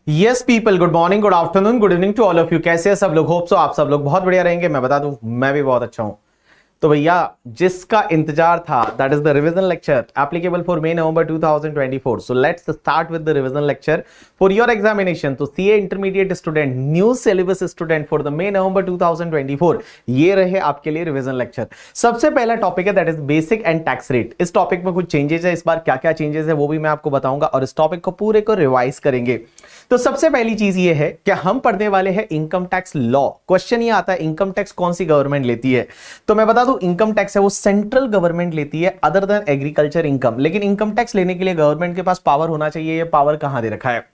Yes people, good morning, good afternoon, good evening to all of you. कैसे हैं सब लोग? होप सो आप सब लोग बहुत बढ़िया रहेंगे। मैं बता दूं, मैं भी बहुत अच्छा हूं। तो भैया, जिसका इंतजार था, that is the revision lecture applicable for May November 2024। So let's start with the revision lecture for your examination. तो CA intermediate student, new syllabus student for the May November 2024, ये रहे आपके लिए रिवीजन लेक्चर। सबसे पहला topic है that is basic and tax rate. इस topic में कुछ चेंजेस है इस बार, क्या क्या चेंजेस है वो भी मैं आपको बताऊंगा और इस टॉपिक को पूरे को रिवाइज करेंगे। तो सबसे पहली चीज ये है कि हम पढ़ने वाले हैं इनकम टैक्स लॉ। क्वेश्चन ये आता है इनकम टैक्स कौन सी गवर्नमेंट लेती है। तो मैं बता दूं, इनकम टैक्स है वो सेंट्रल गवर्नमेंट लेती है अदर देन एग्रीकल्चर इनकम। लेकिन इनकम टैक्स लेने के लिए गवर्नमेंट के पास पावर होना चाहिए। ये पावर कहां दे रखा है?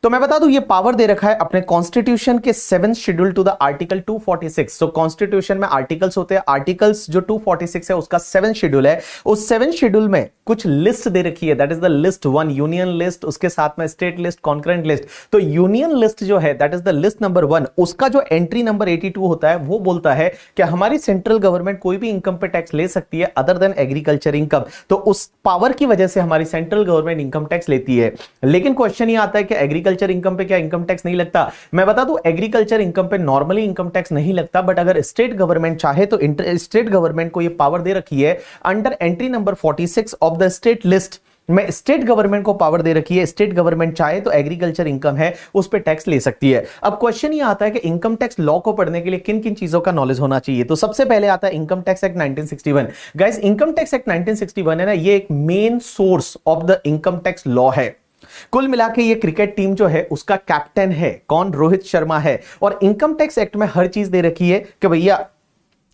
तो मैं बता दूं, ये पावर दे रखा है अपने कॉन्स्टिट्यूशन के 7th schedule to the article 246। तो कॉन्स्टिट्यूशन में आर्टिकल्स होते हैं, आर्टिकल्स जो 246 है उसका 7th शेड्यूल है। उस 7th शेड्यूल में कुछ लिस्ट दे रखी है, that is the list 1 union list, उसके साथ में स्टेट लिस्ट, कॉन्करेंट लिस्ट। तो यूनियन लिस्ट जो है that is the list number 1, उसका जो एंट्री नंबर 82 होता है वो बोलता है कि हमारी सेंट्रल गवर्नमेंट कोई भी इनकम पे टैक्स ले सकती है अदर देन एग्रीकल्चर इनकम। तो उस पावर की वजह से हमारी सेंट्रल गवर्नमेंट इनकम टैक्स लेती है। लेकिन क्वेश्चन ये आता है कि एग्रीकल्चर इनकम पे क्या इनकम टैक्स नहीं लगता? मैं बता दूं, एग्रीकल्चर इनकम पे नॉर्मली इनकम टैक्स नहीं लगता, बट अगर स्टेट गवर्नमेंट चाहे तो स्टेट गवर्नमेंट को यह पावर दे रखी है under entry number 46 of the state list में। स्टेट गवर्नमेंट को पावर दे रखी है, स्टेट गवर्नमेंट चाहे तो एग्रीकल्चर इनकम है उस पे टैक्स ले सकती है। अब क्वेश्चन ये आता है कि इनकम टैक्स लॉ को पढ़ने के लिए किन किन चीजों का नॉलेज होना चाहिए। तो सबसे पहले आता है income tax act 1961। Guys, income tax act 1961 है ना, ये एक main source of the income tax law है। कुल मिला के ये क्रिकेट टीम जो है उसका कैप्टन है कौन? रोहित शर्मा है। और इनकम टैक्स एक्ट में हर चीज दे रखी है कि भैया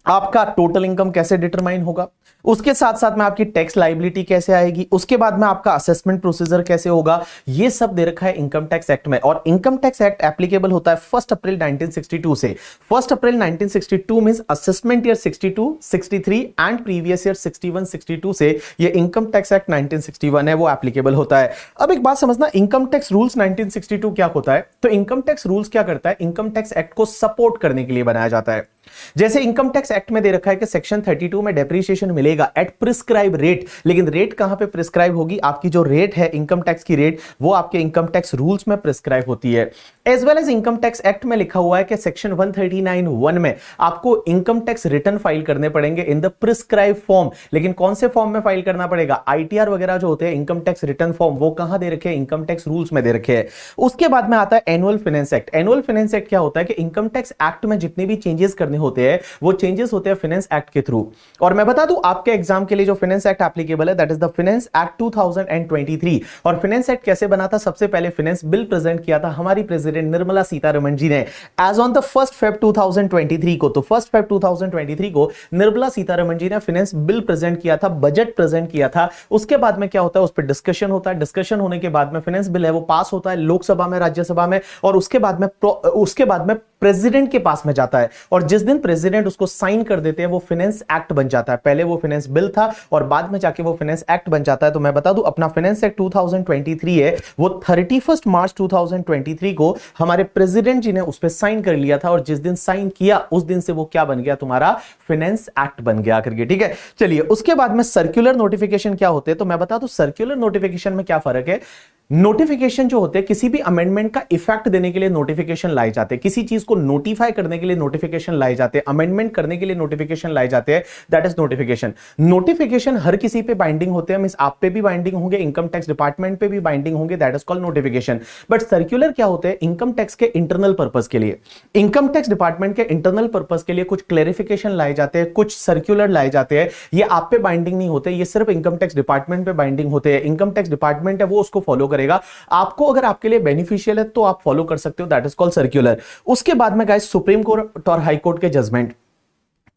आपका टोटल इनकम कैसे डिटरमाइन होगा, उसके साथ साथ में आपकी टैक्स लायबिलिटी कैसे आएगी, उसके बाद में आपका असेसमेंट प्रोसीजर कैसे होगा, ये सब दे रखा है इनकम टैक्स एक्ट में। और इनकम टैक्स एक्ट एप्लीकेबल होता है 1 अप्रैल 1962 से। 1 अप्रैल 1962 means assessment year 62, 63 and previous year 61, 62 से ये इनकम टैक्स एक्ट 1961 है वो एप्लीकेबल होता है। अब एक बात समझना, इनकम टैक्स रूल्स 1962 क्या होता है? तो इनकम टैक्स रूल्स क्या करता है? इनकम टैक्स एक्ट को सपोर्ट करने के लिए बनाया जाता है। जैसे इनकम टैक्स एक्ट में दे रखा है कि सेक्शन 32 में डेप्रिसिएशन मिलेगा एट प्रिस्क्राइब रेट। लेकिन रेट कहां पे प्रिस्क्राइब होगी? आपकी जो रेट है इनकम टैक्स की रेट, वो आपके इनकम टैक्स रूल्स में प्रिस्क्राइब होती है। As well as income tax act में लिखा हुआ है कि सेक्शन 139(1) में आपको इनकम टैक्स रिटर्न फाइल करने पड़ेंगे इन द प्रिस्क्राइब फॉर्म। लेकिन कौन से फॉर्म में फाइल करना पड़ेगा? आईटीआर वगैरह जो होते हैं इनकम टैक्स रिटर्न फॉर्म, वो कहां दे रखे हैं? इनकम टैक्स रूल्स में दे रखे हैं। उसके बाद में आता है annual finance act. Annual finance act क्या होता है कि इनकम टैक्स एक्ट में जितने भी चेंजेस करने होते हैं वो चेंजेस होते हैं फाइनेंस एक्ट के थ्रू। और मैं बता दूं, आपके एग्जाम के लिए जो फाइनेंस एक्ट एप्लीकेबल है that is the finance act 2023। और फाइनेंस एक्ट कैसे बना था? सबसे पहले फाइनेंस बिल प्रेजेंट किया था हमारी प्रेसिडेंट निर्मला सीतारमण जी ने एज ऑन द 1 फेब 2023 को। तो 1 फेब 2023 को निर्मला सीतारमण जी ने फाइनेंस बिल प्रेजेंट किया था, बजट प्रेजेंट किया था। उसके बाद में क्या होता है? उस पर डिस्कशन होता है। डिस्कशन होने के बाद में फाइनेंस बिल है वो पास होता है लोकसभा में, राज्यसभा में, और उसके बाद में प्रेसिडेंट के पास में जाता है। और जिस दिन प्रेसिडेंट उसको साइन कर देते हैं वो फाइनेंस एक्ट बन जाता है। पहले वो फाइनेंस बिल था और बाद में जाके वो फाइनेंस एक्ट बन जाता है। तो मैं बता दूं, अपना फाइनेंस एक्ट 2023 है वो 31 मार्च 2023 को हमारे प्रेसिडेंट जी ने उस पर साइन कर लिया था। और जिस दिन साइन किया उस दिन से वो क्या बन गया? तुम्हारा फाइनेंस एक्ट बन गया करके। ठीक है, चलिए उसके बाद में सर्कुलर नोटिफिकेशन क्या होते हैं? तो मैं बता दूं, सर्कुलर नोटिफिकेशन में क्या फर्क है। नोटिफिकेशन जो होते हैं किसी भी अमेंडमेंट का इफेक्ट देने के लिए नोटिफिकेशन लाए जाते हैं, किसी चीज को नोटिफाई करने के लिए नोटिफिकेशन लाए जाते हैं, अमेंडमेंट करने के लिए नोटिफिकेशन लाए जाते हैं, दैट इज नोटिफिकेशन। नोटिफिकेशन हर किसी पे बाइंडिंग होते हैं, मींस आप पे भी बाइंडिंग होंगे, इनकम टैक्स डिपार्टमेंट पे भी बाइंडिंग होंगे, that is called notification. But circular क्या होते हैं? इनकम टैक्स के इंटरनल पर्पस के लिए, इनकम टैक्स डिपार्टमेंट के इंटरनल पर्पस के लिए कुछ क्लेरिफिकेशन लाए जाते हैं, कुछ सर्कुलर लाए जाते हैं। ये आप पे बाइंडिंग नहीं होते, ये सिर्फ इनकम टैक्स डिपार्टमेंट पे बाइंडिंग होते हैं। इनकम टैक्स डिपार्टमेंट है वो उसको फॉलो करेगा। आपको अगर आपके लिए बेनिफिशियल है तो आप फॉलो कर सकते हो, दैट इज कॉल्ड सर्कुलर। उसके बाद में गाइस, सुप्रीम कोर्ट और हाई कोर्ट के जजमेंट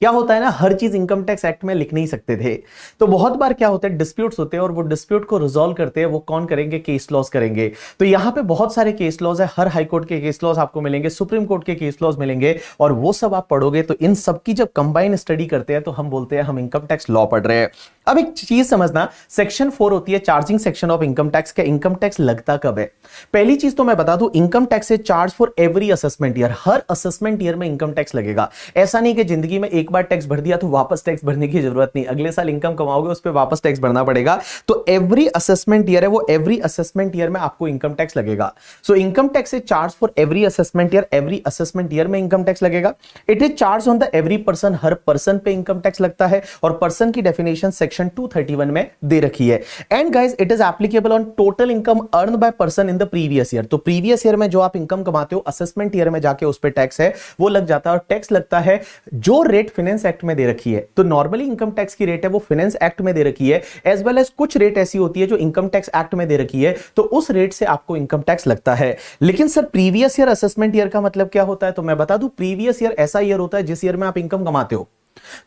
क्या होता है ना, हर चीज इनकम टैक्स एक्ट में लिख नहीं सकते थे। तो बहुत बार क्या होता है, डिस्प्यूट्स होते हैं और वो डिस्प्यूट को रिजॉल्व करते हैं वो कौन करेंगे? केस लॉज करेंगे। तो यहां पे बहुत सारे केस लॉज है, हर हाई कोर्ट के केस लॉज आपको मिलेंगे, सुप्रीम कोर्ट के केस लॉज मिलेंगे, और वो सब आप पढ़ोगे। तो इन सब की जब कंबाइन स्टडी करते हैं तो हम बोलते हैं हम इनकम टैक्स लॉ पढ़ रहे हैं। अब एक चीज समझना, सेक्शन 4 होती है charging section of income tax. का इनकम टैक्स लगता कब है? पहली चीज तो मैं बता दूं, इनकम टैक्स से charge for every assessment year, her assessment year में इनकम टैक्स लगेगा। ऐसा नहीं कि जिंदगी में एक बार टैक्स भर दिया तो वापस टैक्स भरने की जरूरत नहीं, अगले साल इनकम कमाओगे उस पर वापस टैक्स भरना पड़ेगा। तो एवरी असेसमेंट ईयर है वो, एवरी असेसमेंट ईयर में आपको इनकम टैक्स लगेगा। सो इनकम टैक्स से charge for every assessment year, every assessment year में इनकम टैक्स लगेगा। It is charge on the every person, her person पे इनकम टैक्स लगता है, और पर्सन की डेफिनेशन सेक्शन 231 में दे रखी है। And guys it is applicable on total income earn by person in the previous year. तो प्रीवियस ईयर में जो आप इनकम कमाते हो, असेसमेंट ईयर में जाके उस पे टैक्स है वो लग जाता है, और टैक्स लगता है जो रेट फाइनेंस एक्ट में दे रखी है। तो नॉर्मली इनकम टैक्स की रेट है वो फाइनेंस एक्ट में दे रखी है, एज वेल एज कुछ रेट ऐसी होती है जो इनकम टैक्स एक्ट में दे रखी है, तो उस रेट से आपको इनकम टैक्स लगता है। लेकिन sir previous year assessment year का मतलब क्या होता है? तो मैं बता दूं, प्रीवियस ईयर ऐसा ईयर होता है जिस ईयर में आप इनकम कमाते हो।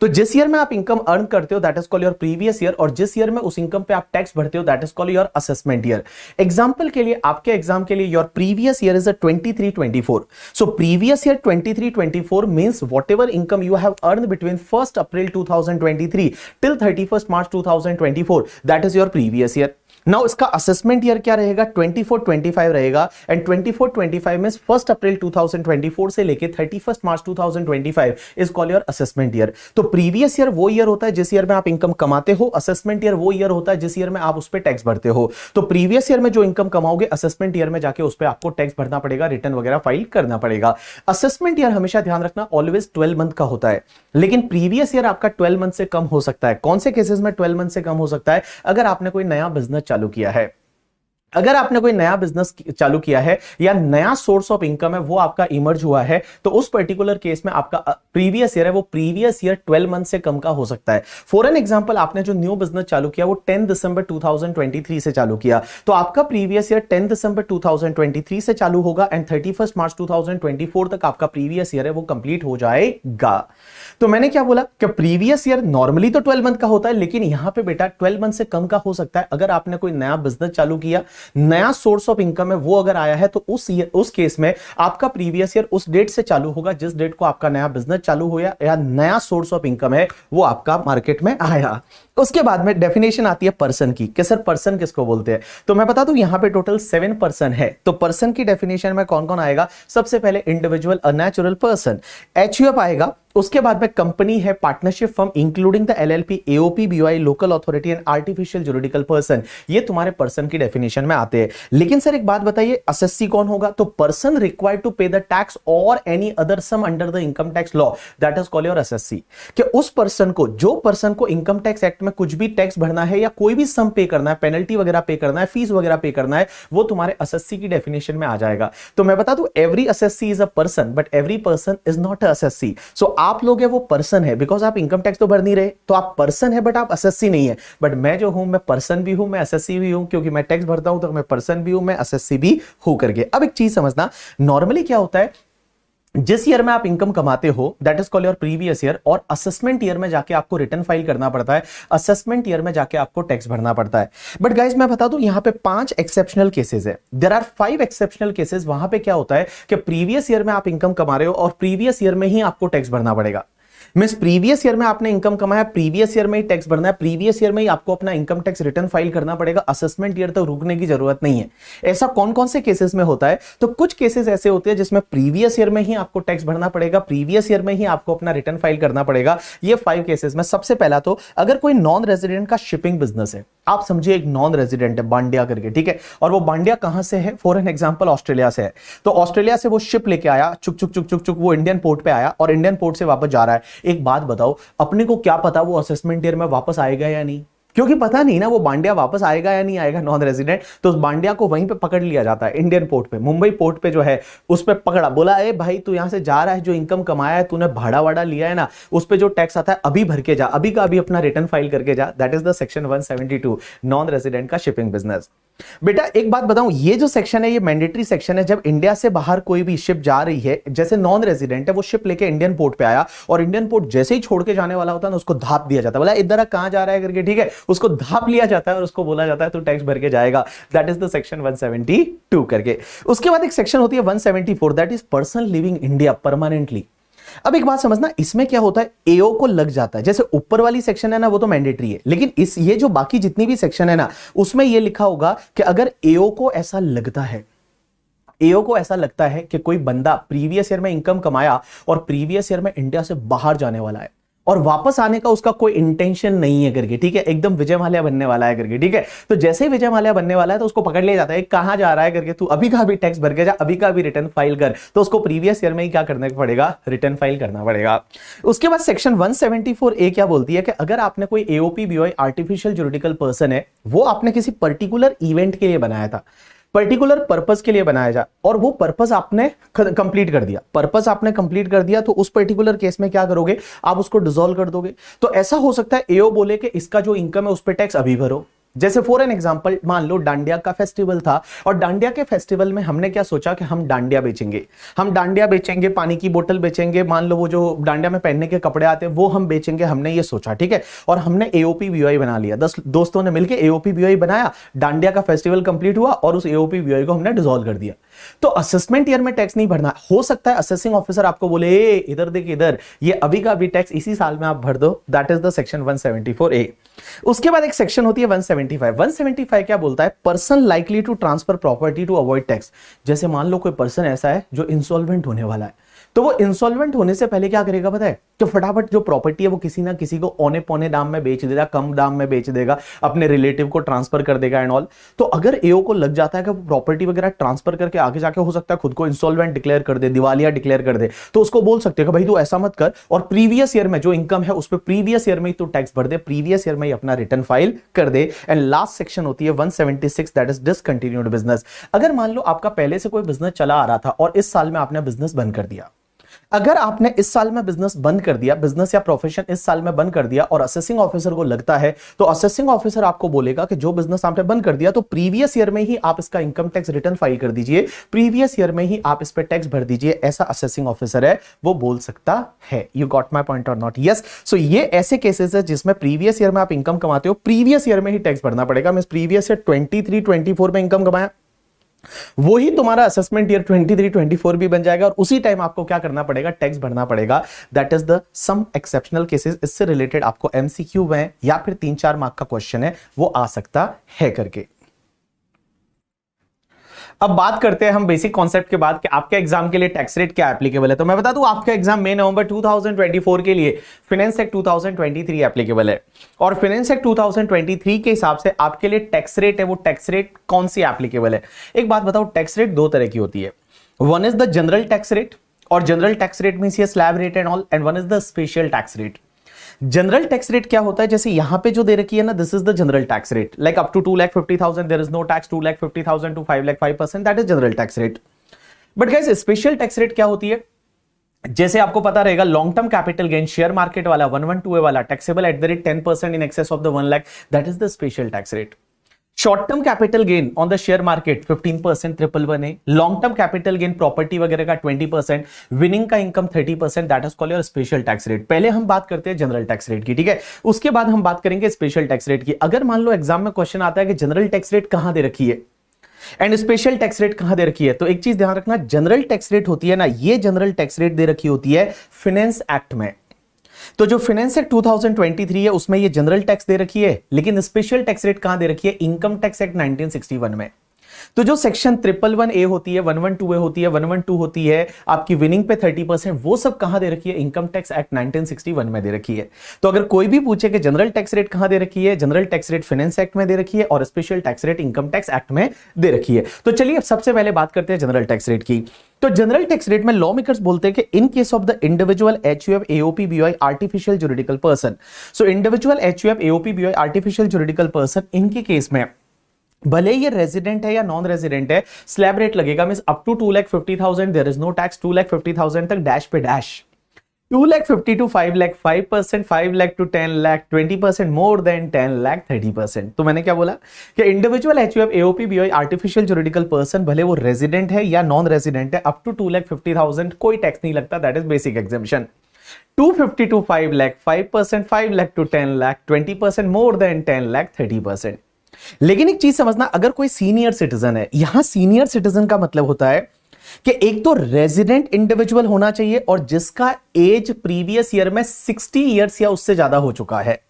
तो जिस ईयर में आप इनकम अर्न करते हो that is called your previous year, और जिस ईयर में उस इनकम पे आप टैक्स भरते हो that is called your assessment year. Example के लिए, आपके एग्जाम के लिए, your previous year is a 23-24। So previous year 23-24 means whatever income you have earn between 1 April 2023 till 31 March 2024, that is your previous year. Now इसका assessment year क्या रहेगा? 24-25 रहेगा, and 24-25 में 1 अप्रैल 2024 से लेके 31 मार्च 2025 is called your assessment year. तो previous year वो year होता है जिस ईयर में आप इनकम कमाते हो, असेसमेंट ईयर वो ईयर होता है जिस ईयर में आप उस पर टैक्स भरते हो। तो प्रीवियस ईयर में जो इनकम कमाओगे, असेसमेंट ईयर में जाके उस पर आपको टैक्स भरना पड़ेगा, रिटर्न वगैरह फाइल करना पड़ेगा। असेसमेंट ईयर हमेशा ध्यान रखना ऑलवेज 12 मंथ का होता है, लेकिन प्रीवियस ईयर आपका 12 मंथ से कम हो सकता है। कौन से केसेस में 12 मंथ से कम हो सकता है? अगर आपने कोई नया बिजनेस चालू किया है, अगर आपने कोई नया बिजनेस चालू किया है या नया सोर्स ऑफ इनकम है वो आपका इमर्ज हुआ है, तो उस पर्टिकुलर केस में आपका प्रीवियस ईयर है वो प्रीवियस ईयर 12 मंथ से कम का हो सकता है। फॉर एन एग्जांपल, आपने जो न्यू बिजनेस चालू किया वो 10 दिसंबर 2023 से चालू किया, तो आपका प्रीवियस ईयर 10 दिसंबर 2023 से चालू होगा, एंड 31 मार्च 2024 तक आपका प्रीवियस ईयर है वो कंप्लीट हो जाएगा। तो मैंने क्या बोला कि प्रीवियस ईयर नॉर्मली तो 12 मंथ का होता है, लेकिन यहां पे बेटा 12 मंथ से कम का हो सकता है। अगर आपने कोई नया बिजनेस चालू किया, नया सोर्स ऑफ इनकम है वो अगर आया है, तो उस केस में आपका प्रीवियस ईयर उस डेट से चालू होगा जिस डेट को आपका नया बिजनेस चालू हुआ या नया सोर्स ऑफ इनकम है वो आपका मार्केट में आया। उसके बाद में डेफिनेशन आती है पर्सन की, कि सर पर्सन किसको बोलते हैं? तो मैं बता दूं यहां पे टोटल 7 पर्सन है। तो पर्सन की डेफिनेशन में कौन कौन आएगा? सबसे पहले individual, a natural person, HUF आएगा। उसके बाद में कंपनी है, partnership firm including the LLP, AOP, BOI, local authority and artificial juridical person, ये तुम्हारे पर्सन की डेफिनेशन में आते हैं। लेकिन सर एक बात बताइए, असेसी कौन होगा? तो पर्सन रिक्वायर्ड टू पे द टैक्स और any other sum under the income tax law, that is called your assessee. कि उस पर्सन को, जो पर्सन को इनकम टैक्स एक्ट में कुछ भी टैक्स भरना है या कोई भी सम पे करना है, पेनल्टी वगैरह पे करना है, फीस वगैरह पे करना है, वो तुम्हारे असेसी की डेफिनेशन में आ जाएगा। तो मैं बता दूं every assessee is a person but every person is not a assessee. So आप लोग है वो पर्सन है, बिकॉज आप इनकम टैक्स तो भर नहीं रहे, तो आप पर्सन है बट आप असेसी नहीं है। बट मैं जो हूं, मैं पर्सन भी हूं, मैं असेसी भी हूं, क्योंकि मैं टैक्स भरता हूं तो मैं पर्सन भी हूं, मैं असेसी भी हूं करके। अब एक चीज समझना, नॉर्मली क्या होता है, जिस ईयर में आप इनकम कमाते हो that is called your previous year, और असेसमेंट ईयर में जाके आपको रिटर्न फाइल करना पड़ता है, असेसमेंट ईयर में जाके आपको टैक्स भरना पड़ता है। बट गाइस मैं बता दूं यहां पे 5 एक्सेप्शनल केसेस है, देयर आर 5 एक्सेप्शनल केसेस। वहां पे क्या होता है कि प्रीवियस ईयर में आप इनकम कमा रहे हो और प्रीवियस ईयर में ही आपको टैक्स भरना पड़ेगा। मींस प्रीवियस ईयर में आपने इनकम कमाया, प्रीवियस ईयर में ही टैक्स भरना है, प्रीवियस ईयर में ही आपको अपना इनकम टैक्स रिटर्न फाइल करना पड़ेगा, असेसमेंट ईयर तक रुकने की जरूरत नहीं है। ऐसा कौन कौन से केसेस में होता है? तो कुछ केसेस ऐसे होते हैं जिसमें प्रीवियस ईयर में ही आपको टैक्स भरना पड़ेगा, प्रीवियस ईयर में ही आपको अपना रिटर्न फाइल करना पड़ेगा। ये 5 केसेस में सबसे पहला, तो अगर कोई नॉन रेजिडेंट का शिपिंग बिजनेस है, आप समझिए एक नॉन रेजिडेंट है बांडिया करके, ठीक है, और वो बांडिया कहां से है? फॉर एन एग्जांपल ऑस्ट्रेलिया से है। तो ऑस्ट्रेलिया से वो शिप लेके आया, चुक चुक चुक चुक चुक, वो इंडियन पोर्ट पे आया और इंडियन पोर्ट से वापस जा रहा है। एक बात बताओ, अपने को क्या पता वो असेसमेंट ईयर में वापस आएगा या नहीं? क्योंकि पता नहीं ना वो बांडिया वापस आएगा या नहीं आएगा नॉन रेजिडेंट, तो उस बांडिया को वहीं पे पकड़ लिया जाता है इंडियन पोर्ट पे, मुंबई पोर्ट पे जो है उस पे पकड़ा, बोला ए भाई तू यहां से जा रहा है, जो इनकम कमाया है तूने, भाड़ा वाड़ा लिया है ना, उस पे जो टैक्स आता है अभी भर के जा, अभी का अभी अपना रिटर्न फाइल करके जा। That is the section 172 non resident का शिपिंग बिजनेस। बेटा एक बात बताऊं, ये जो सेक्शन है ये मैंडेटरी सेक्शन है। जब इंडिया से बाहर कोई भी शिप जा रही है, जैसे नॉन रेजिडेंट है, वो शिप लेके इंडियन पोर्ट पे आया और इंडियन पोर्ट जैसे ही छोड़ के जाने वाला होता है ना, उसको धाप दिया जाता है, बोला इधर कहां जा रहा है करके, ठीक है, उसको धाप लिया जाता है और उसको बोला जाता है तू टैक्स भर के जाएगा। दैट इज द सेक्शन 172 करके। उसके बाद एक सेक्शन होती है 174, that is person living India permanently. अब एक बात समझना, इसमें क्या होता है, एओ को लग जाता है, जैसे ऊपर वाली सेक्शन है ना वो तो मैंडेटरी है, लेकिन ये जो बाकी जितनी भी सेक्शन है ना उसमें ये लिखा होगा कि अगर एओ को ऐसा लगता है, एओ को ऐसा लगता है कि कोई बंदा प्रीवियस ईयर में इनकम कमाया और प्रीवियस ईयर में इंडिया से बाहर जाने वाला है और वापस आने का उसका कोई इंटेंशन नहीं है करके, ठीक है, एकदम विजय माल्या बनने वाला है करके, ठीक है, तो जैसे ही विजय माल्या बनने वाला है तो उसको पकड़ लिया जाता है, कहां जा रहा है करके, तू अभी का भी टैक्स भर के जा, अभी का भी रिटर्न फाइल कर, तो उसको प्रीवियस ईयर में ही क्या करना पड़ेगा, रिटर्न फाइल करना पड़ेगा। उसके बाद सेक्शन 174A क्या बोलती है कि अगर आपने कोई AOP BOI artificial juridical person है, वो आपने किसी पर्टिकुलर इवेंट के लिए बनाया था, पर्टिकुलर पर्पस के लिए बनाया जा, और वो पर्पस आपने कंप्लीट कर दिया, पर्पस आपने कंप्लीट कर दिया, तो उस पर्टिकुलर केस में क्या करोगे, आप उसको डिसॉल्व कर दोगे। तो ऐसा हो सकता है एओ बोले कि इसका जो इनकम है उस पर टैक्स अभी भरो। जैसे फॉर एन एग्जांपल, मान लो डांडिया का फेस्टिवल था और डांडिया के फेस्टिवल में हमने क्या सोचा कि हम डांडिया बेचेंगे, हम डांडिया बेचेंगे, पानी की बोतल बेचेंगे, मान लो वो जो डांडिया में पहनने के कपड़े आते हैं वो हम बेचेंगे, हमने ये सोचा, ठीक है, और हमने एओपी बीओआई बना लिया, 10 दोस्तों ने मिलकर एओपी बीओआई बनाया, डांडिया का फेस्टिवल कंप्लीट हुआ और उस एओपी बीओआई को हमने डिसॉल्व कर दिया। तो असेसमेंट ईयर में टैक्स नहीं भरना, हो सकता है असेसिंग ऑफिसर आपको बोले इधर देख इधर, ये अभी का अभी टैक्स इसी साल में आप भर दो, that is the section 174A। उसके बाद एक सेक्शन होती है 175 क्या बोलता है, person likely to transfer property to avoid tax. जैसे मान लो कोई पर्सन ऐसा है जो इंसॉल्वेंट होने वाला है, तो वो इंसॉल्वेंट होने से पहले क्या करेगा पता है, कि फटाफट जो प्रॉपर्टी है वो किसी ना किसी को औने पौने दाम में बेच देगा, कम दाम में बेच देगा, अपने रिलेटिव को ट्रांसफर कर देगा एंड ऑल। तो अगर एओ को लग जाता है कि प्रॉपर्टी वगैरह ट्रांसफर करके आगे जाके हो सकता है खुद को इंसॉल्वेंट डिक्लेयर कर दे, दिवालिया डिक्लेयर कर दे, तो उसको बोल सकते हैं कि भाई तू ऐसा मत कर, और प्रीवियस ईयर में जो इनकम है उस पर प्रीवियस ईयर में ही तू टैक्स भर दे, प्रीवियस ईयर में ही अपना रिटर्न फाइल कर दे। एंड लास्ट सेक्शन होती है 176, दैट इज डिसकंटिन्यूड बिजनेस। अगर मान लो आपका पहले से कोई बिजनेस चला आ रहा था और इस साल में आपने बिजनेस बंद कर दिया, अगर आपने इस साल में बिजनेस बंद कर दिया, बिजनेस या प्रोफेशन इस साल में बंद कर दिया और असेसिंग ऑफिसर को लगता है, तो असेसिंग ऑफिसर आपको बोलेगा कि जो बिजनेस आपने बंद कर दिया तो प्रीवियस ईयर में ही आप इसका इनकम टैक्स रिटर्न फाइल कर दीजिए, प्रीवियस ईयर में ही आप इस पे टैक्स भर दीजिए, ऐसा असेसिंग ऑफिसर है वो बोल सकता है। यू गॉट माय पॉइंट और नॉट? यस। सो ये ऐसे केसेस है जिसमें प्रीवियस ईयर में आप इनकम कमाते हो, प्रीवियस ईयर में ही टैक्स भरना पड़ेगा। मींस प्रीवियस ईयर 23-24 में इनकम कमाया, वही तुम्हारा असेसमेंट ईयर 23-24 भी बन जाएगा और उसी टाइम आपको क्या करना पड़ेगा, टैक्स भरना पड़ेगा। That is the some exceptional cases. इससे रिलेटेड आपको एमसीक्यू में या फिर 3-4 मार्क का क्वेश्चन है वो आ सकता है करके। अब बात करते हैं हम बेसिक कॉन्सेप्ट के बाद कि आपके एग्जाम के लिए टैक्स रेट क्या एप्लीकेबल है। तो मैं बता दूं आपका एग्जाम मई नवंबर 2024 के लिए फाइनेंस एक्ट 2023 एप्लीकेबल है, और फाइनेंस एक्ट 2023 के हिसाब से आपके लिए टैक्स रेट है, वो टैक्स रेट कौन सी एप्लीकेबल है। एक बात बताओ, टैक्स रेट दो तरह की होती है, one is the general tax rate, और जनरल टैक्स रेट मींस ये slab rate and all, and one is the special tax rate. General tax rate क्या होता है, जैसे यहां पे जो दे रखी है ना, this is the general tax rate, like up to 2,50,000 there is no tax, 2,50,000 to 5,05%, that is general tax rate. But guys special tax rate क्या होती है, जैसे आपको पता रहेगा long term capital gain share market वाला 112A वाला taxable at the rate 10% in excess of the 1 lakh, that is the special tax rate. Short term capital gain on the share market 15% 111A, long term capital gain property वगैरह का 20%, winning का income 30%, that is called your special tax rate. पहले हम बात करते हैं general tax rate की, ठीक है, उसके बाद हम बात करेंगे स्पेशल टैक्स रेट की। अगर मान लो एग्जाम में क्वेश्चन आता है कि जनरल टैक्स रेट कहां दे रखी है एंड स्पेशल टैक्स रेट कहां दे रखी है, तो एक चीज ध्यान रखना, जनरल टैक्स रेट होती है ना, ये जनरल टैक्स रेट दे रखी होती है फाइनेंस एक्ट में। तो जो फाइनेंस एक्ट 2023 है उसमें ये जनरल टैक्स दे रखी है, लेकिन स्पेशल टैक्स रेट कहां दे रखी है, इनकम टैक्स एक्ट 1961 में। तो जो सेक्शन 111A होती है, 112A होती है, 112 होती है, आपकी विनिंग पे 30%, वो सब कहां दे रखी है, इनकम टैक्स एक्ट 1961 में दे रखी है। तो अगर कोई भी पूछे कि जनरल टैक्स रेट कहां दे रखी है, general tax rate finance act में दे रखी है और special tax rate income tax act में दे रखी है। तो चलिए अब सबसे पहले बात करते हैं जनरल टैक्स रेट की। तो जनरल टैक्स रेट में लॉ मेकर्स बोलते हैं कि in case of the individual HUF AOP BOI artificial juridical person, so individual HUF AOP BOI artificial juridical person, इनके केस में भले ये रेजिडेंट है या नॉन रेजिडेंट है, स्लैब रेट लगेगा। Means up to 2,50,000 there is no tax, 2,50,000 तक dash पे dash, 2,50,000 to 5 lakh 5%, 5 lakh to 10 lakh 20%, more than 10 lakh 30%। तो मैंने क्या बोला कि individual HUF AOP BOI artificial juridical person, भले वो रेजिडेंट है या नॉन रेजिडेंट है, अप टू 2,50,000 कोई टैक्स नहीं लगता, that is basic exemption. 250 to 5 lakh 5%, 5 lakh to 10 lakh 20%, more than 10 lakh 30%। लेकिन एक चीज समझना, अगर कोई सीनियर सिटीजन है, यहां सीनियर सिटीजन का मतलब होता है कि एक तो रेजिडेंट इंडिविजुअल होना चाहिए और जिसका एज प्रीवियस ईयर में 60 ईयर्स या उससे ज्यादा हो चुका है।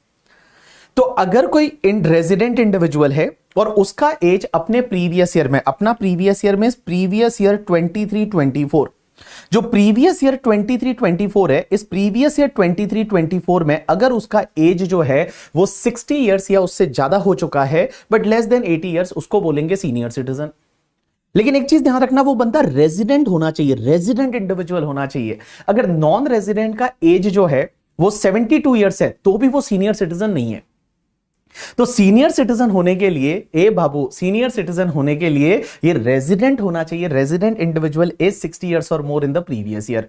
तो अगर कोई रेजिडेंट इंडिविजुअल है और उसका एज अपने प्रीवियस ईयर में, अपना प्रीवियस ईयर में प्रीवियस ईयर 23-24, जो प्रीवियस ईयर 23-24 है, इस प्रीवियस ईयर 23-24 में अगर उसका एज जो है वो 60 ईयर्स या उससे ज्यादा हो चुका है बट लेस देन 80 ईयर्स, उसको बोलेंगे सीनियर सिटीजन। लेकिन एक चीज ध्यान रखना, वो बंदा रेजिडेंट होना चाहिए, रेजिडेंट इंडिविजुअल होना चाहिए। अगर नॉन रेजिडेंट का एज जो है वो 72 ईयर्स है तो भी वो सीनियर सिटीजन नहीं है। तो सीनियर सिटीजन होने के लिए, ए बाबू, सीनियर सिटीजन होने के लिए ये रेजिडेंट होना चाहिए, रेजिडेंट इंडिविजुअल एज 60 ईयर्स और more in the previous year.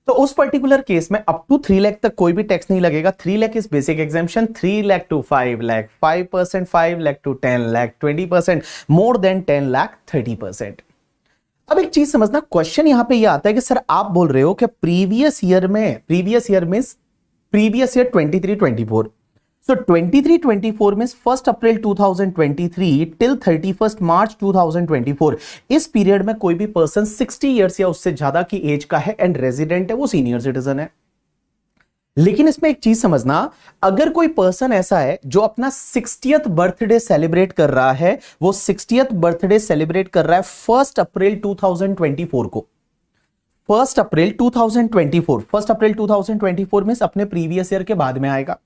तो उस पर्टिकुलर केस में अप टू 3 लाख तक कोई भी टैक्स नहीं लगेगा। 3 lakh is basic exemption, 3 lakh to 5 lakh 5%, 5 lakh to 10 lakh 20%, more than 10 lakh 30%। अब एक चीज समझना, क्वेश्चन यहां पे ये आता है कि सर आप बोल रहे हो कि प्रीवियस ईयर में प्रीवियस ईयर 23-24, सो 23-24 में 1 अप्रैल 2023 टिल 31 मार्च 2024, इस पीरियड में कोई भी पर्सन 60 ईयर्स या उससे ज्यादा की एज का है एंड रेजिडेंट है, वो सीनियर सिटीजन है। लेकिन इसमें एक चीज समझना, अगर कोई पर्सन ऐसा है जो अपना 60th बर्थडे सेलिब्रेट कर रहा है, वो 60th बर्थडे सेलिब्रेट कर रहा है 1 अप्रैल 2024 को, 1 अप्रैल 2024 में अपने प्रीवियस ईयर के बाद में आएगा।